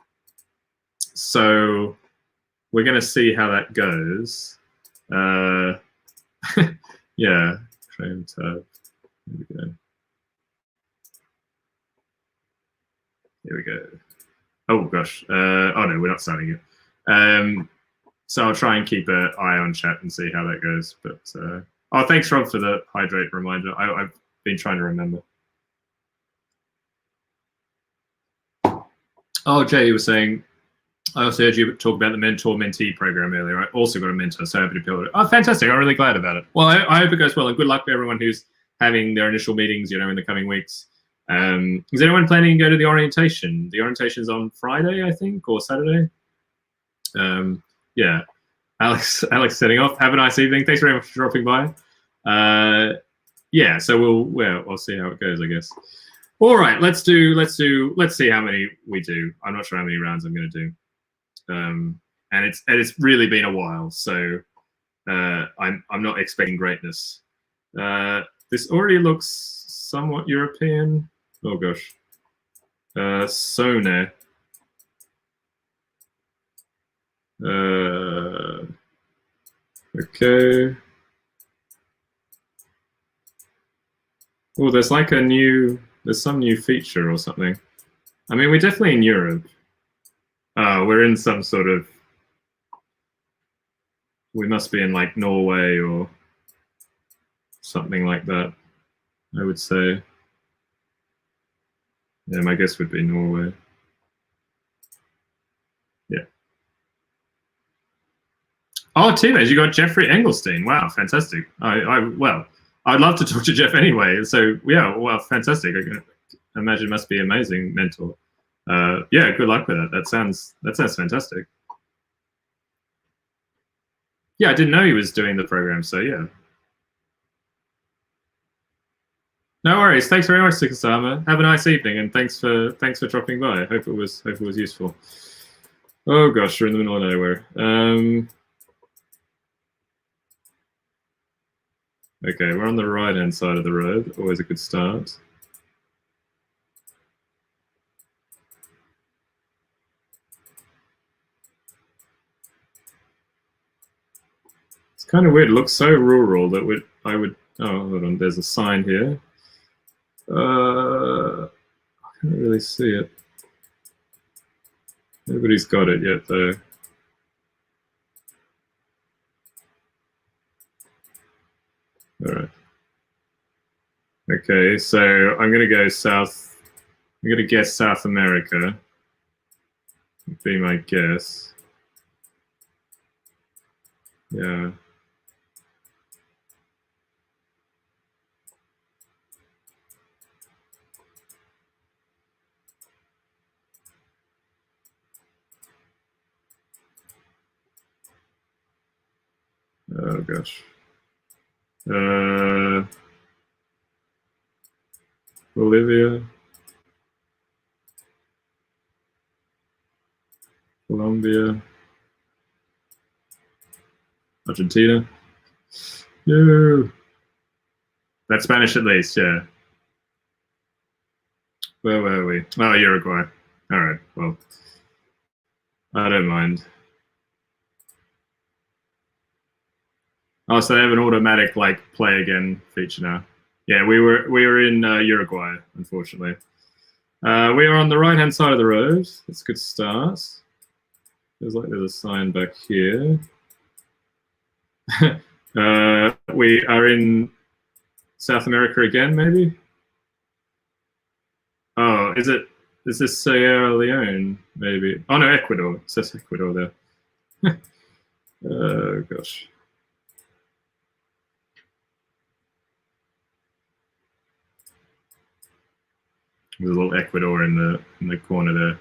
so we're going to see how that goes. Yeah, Chrome tab. Here we go. Here we go. Oh gosh. Oh no, we're not starting it. So I'll try and keep an eye on chat and see how that goes. But thanks, Rob, for the hydrate reminder. I've been trying to remember. Oh, Jay, you were saying, I also heard you talk about the mentor-mentee program earlier. I also got a mentor, so happy to build it. Oh, fantastic. I'm really glad about it. Well, I hope it goes well, and good luck to everyone who's having their initial meetings, in the coming weeks. Is anyone planning to go to the orientation? The orientation's on Friday, I think, or Saturday. Yeah, Alex setting off. Have a nice evening. Thanks very much for dropping by. So we'll see how it goes, I guess. All right, let's see how many we do. I'm not sure how many rounds I'm going to do. And it's really been a while, so I'm not expecting greatness. This already looks somewhat European. Oh gosh. Sone. Okay. Oh, there's some new feature or something. I mean, we're definitely in Europe. We're in some sort of, We must be in like Norway or something like that, I would say. Yeah, my guess would be Norway. Yeah. Oh, teammates, you got Jeffrey Engelstein. Wow, fantastic. Well, I'd love to talk to Jeff anyway. So yeah, well, fantastic. I can imagine it must be amazing mentor. Yeah, good luck with that. That sounds fantastic. Yeah, I didn't know he was doing the program, so yeah. No worries. Thanks very much, Sikasama. Have a nice evening, and thanks for dropping by. I hope it was useful. Oh gosh, we're in the middle of nowhere. Okay, we're on the right-hand side of the road. Always a good start. It's kind of weird. It looks so rural that I would. Oh, hold on. There's a sign here. I can't really see it. Nobody's got it yet, though. All right. Okay, so I'm going to go south. I'm going to guess South America. Would be my guess. Yeah. Oh gosh. Bolivia, Colombia, Argentina. No. That's Spanish at least, yeah. Where were we? Oh, Uruguay. All right. Well, I don't mind. Oh, so they have an automatic like play again feature now. Yeah, we were in Uruguay, unfortunately. We are on the right hand side of the road. That's a good start. Feels like there's a sign back here. We are in South America again, maybe. Oh, is this Sierra Leone? Maybe. Oh no, Ecuador. It says Ecuador there. Oh gosh. There's a little Ecuador in the corner there.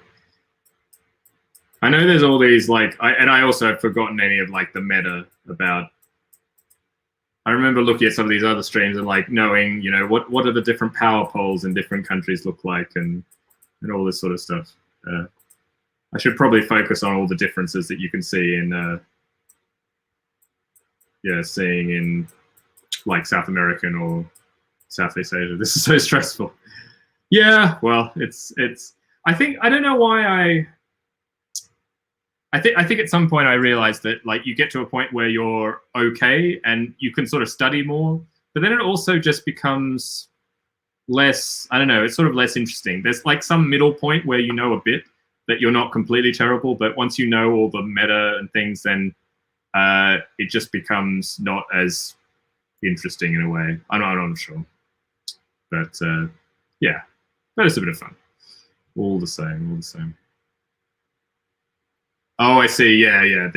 I know there's all these like, I also have forgotten any of like the meta about. I remember looking at some of these other streams and like knowing, you know, what are the different power poles in different countries look like and all this sort of stuff. I should probably focus on all the differences that you can see in, yeah, seeing in like South American or Southeast Asia. This is so stressful. Yeah, well, it's. I think I don't know why I think at some point I realized that like you get to a point where you're okay and you can sort of study more, but then it also just becomes less. I don't know. It's sort of less interesting. There's like some middle point where you know a bit that you're not completely terrible, but once you know all the meta and things, then it just becomes not as interesting in a way. I'm not sure, but yeah, but it's a bit of fun. All the same, all the same. Oh, I see. Yeah, yeah.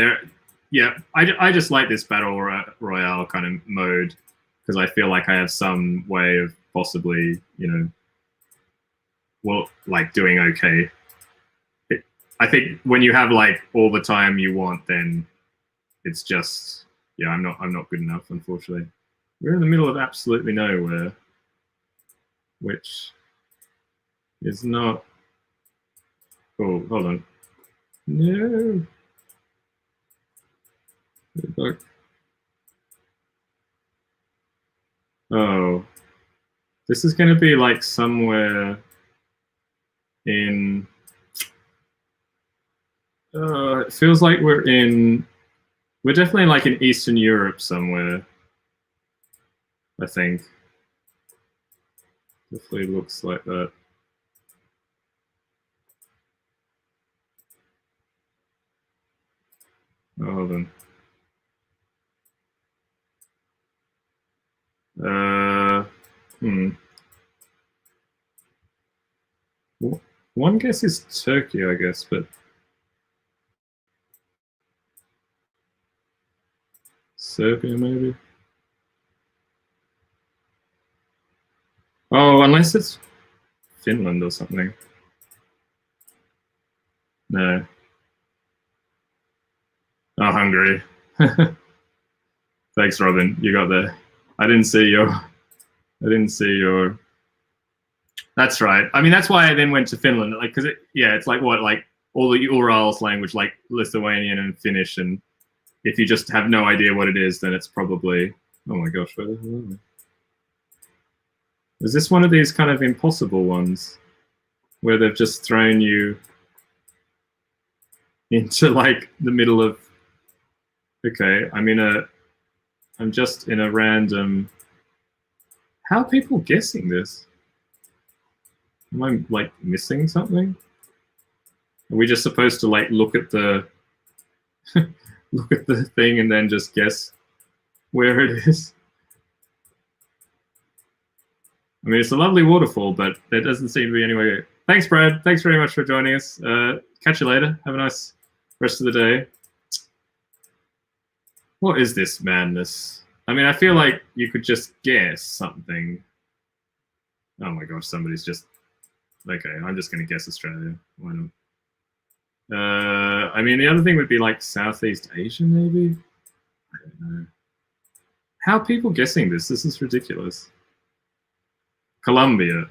Yeah. I just like this battle royale kind of mode because I feel like I have some way of possibly, you know, well, like doing okay. I think when you have like all the time you want, then it's just, yeah, I'm not good enough, unfortunately. We're in the middle of absolutely nowhere, which is not. Oh, hold on. No. Look. Oh, this is going to be like somewhere in. It feels like we're definitely like in Eastern Europe somewhere. I think. Definitely looks like that. Oh, hold on. Hmm. One guess is Turkey, I guess, but Serbia maybe. Oh, unless it's Finland or something. No. Oh, Hungary. Thanks, Robin. You got there. I didn't see your. That's right. I mean, that's why I then went to Finland, like, because it's like what, like all the Urals language, like Lithuanian and Finnish, and if you just have no idea what it is, then it's probably. Oh my gosh, where the hell am I? Is this one of these kind of impossible ones where they've just thrown you into like the middle of? Okay, I'm just in a random. How are people guessing this? Am I like missing something? Are we just supposed to like look at the look at the thing and then just guess where it is? I mean, it's a lovely waterfall, but there doesn't seem to be anywhere. Thanks, Brad. Thanks very much for joining us. Catch you later. Have a nice rest of the day. What is this madness? I mean, I feel like you could just guess something. Oh my gosh, somebody's just... Okay, I'm just going to guess Australia. Why not? I mean, the other thing would be like Southeast Asia, maybe? I don't know. How are people guessing this? This is ridiculous. Colombia.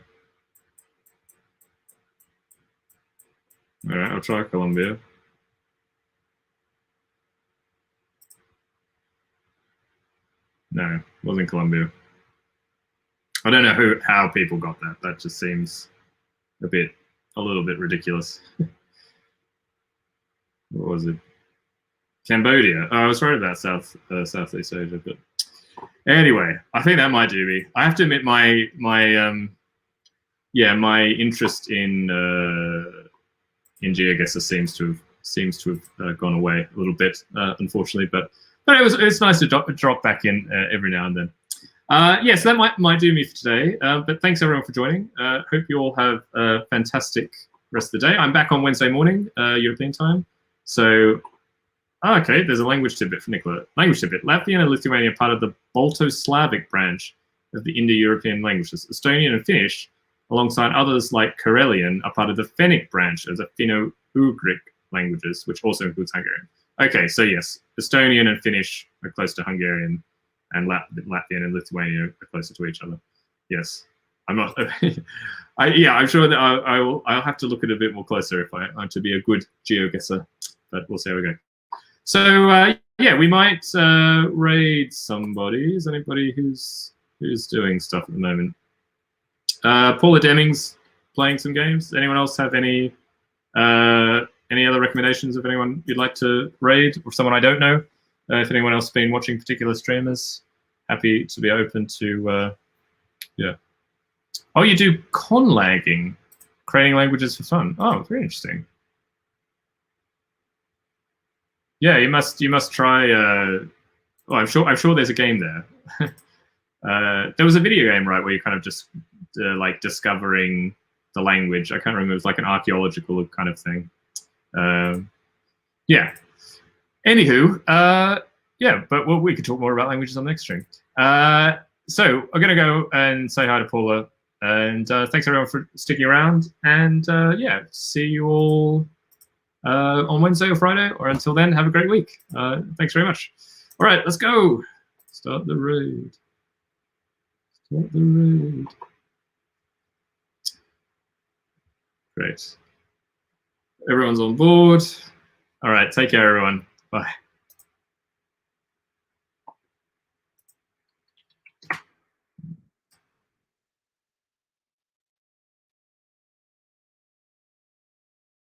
All right, I'll try Colombia. No, wasn't Colombia. I don't know how people got that. That just seems a little bit ridiculous. What was it? Cambodia. Oh, I was right about Southeast Asia, but anyway, I think that might do me. I have to admit my interest in GeoGuessr seems to have gone away a little bit, unfortunately. But it's nice to drop back in every now and then. So that might do me for today. But thanks everyone for joining. Hope you all have a fantastic rest of the day. I'm back on Wednesday morning, European time. So, okay, there's a language tidbit for Nicola. Language tidbit. Latvian and Lithuanian are part of the Balto-Slavic branch of the Indo-European languages. Estonian and Finnish, alongside others like Karelian, are part of the Finnic branch of the Finno-Ugric languages, which also includes Hungarian. Okay, so yes, Estonian and Finnish are close to Hungarian, and Latvian and Lithuanian are closer to each other. Yes, I'm not. I'm sure that I'll have to look at it a bit more closer if I want to be a good GeoGuessr, but we'll see how we go. So we might raid somebody. Is anybody who's doing stuff at the moment? Paula Deming's playing some games. Anyone else have any other recommendations of anyone you'd like to raid, or someone I don't know? If anyone else has been watching particular streamers, happy to be open to, Oh, you do conlagging, creating languages for fun. Oh, very interesting. Yeah, you must try. I'm sure there's a game there. There was a video game, right, where you kind of just like discovering the language. I can't remember. It was like an archaeological kind of thing. Yeah. Anywho, but we could talk more about languages on the next stream. So I'm going to go and say hi to Paula. And thanks everyone for sticking around. And see you all on Wednesday or Friday. Or until then, have a great week. Thanks very much. All right, let's go. Start the raid. Start the raid. Great. Everyone's on board. All right, take care, everyone. Bye.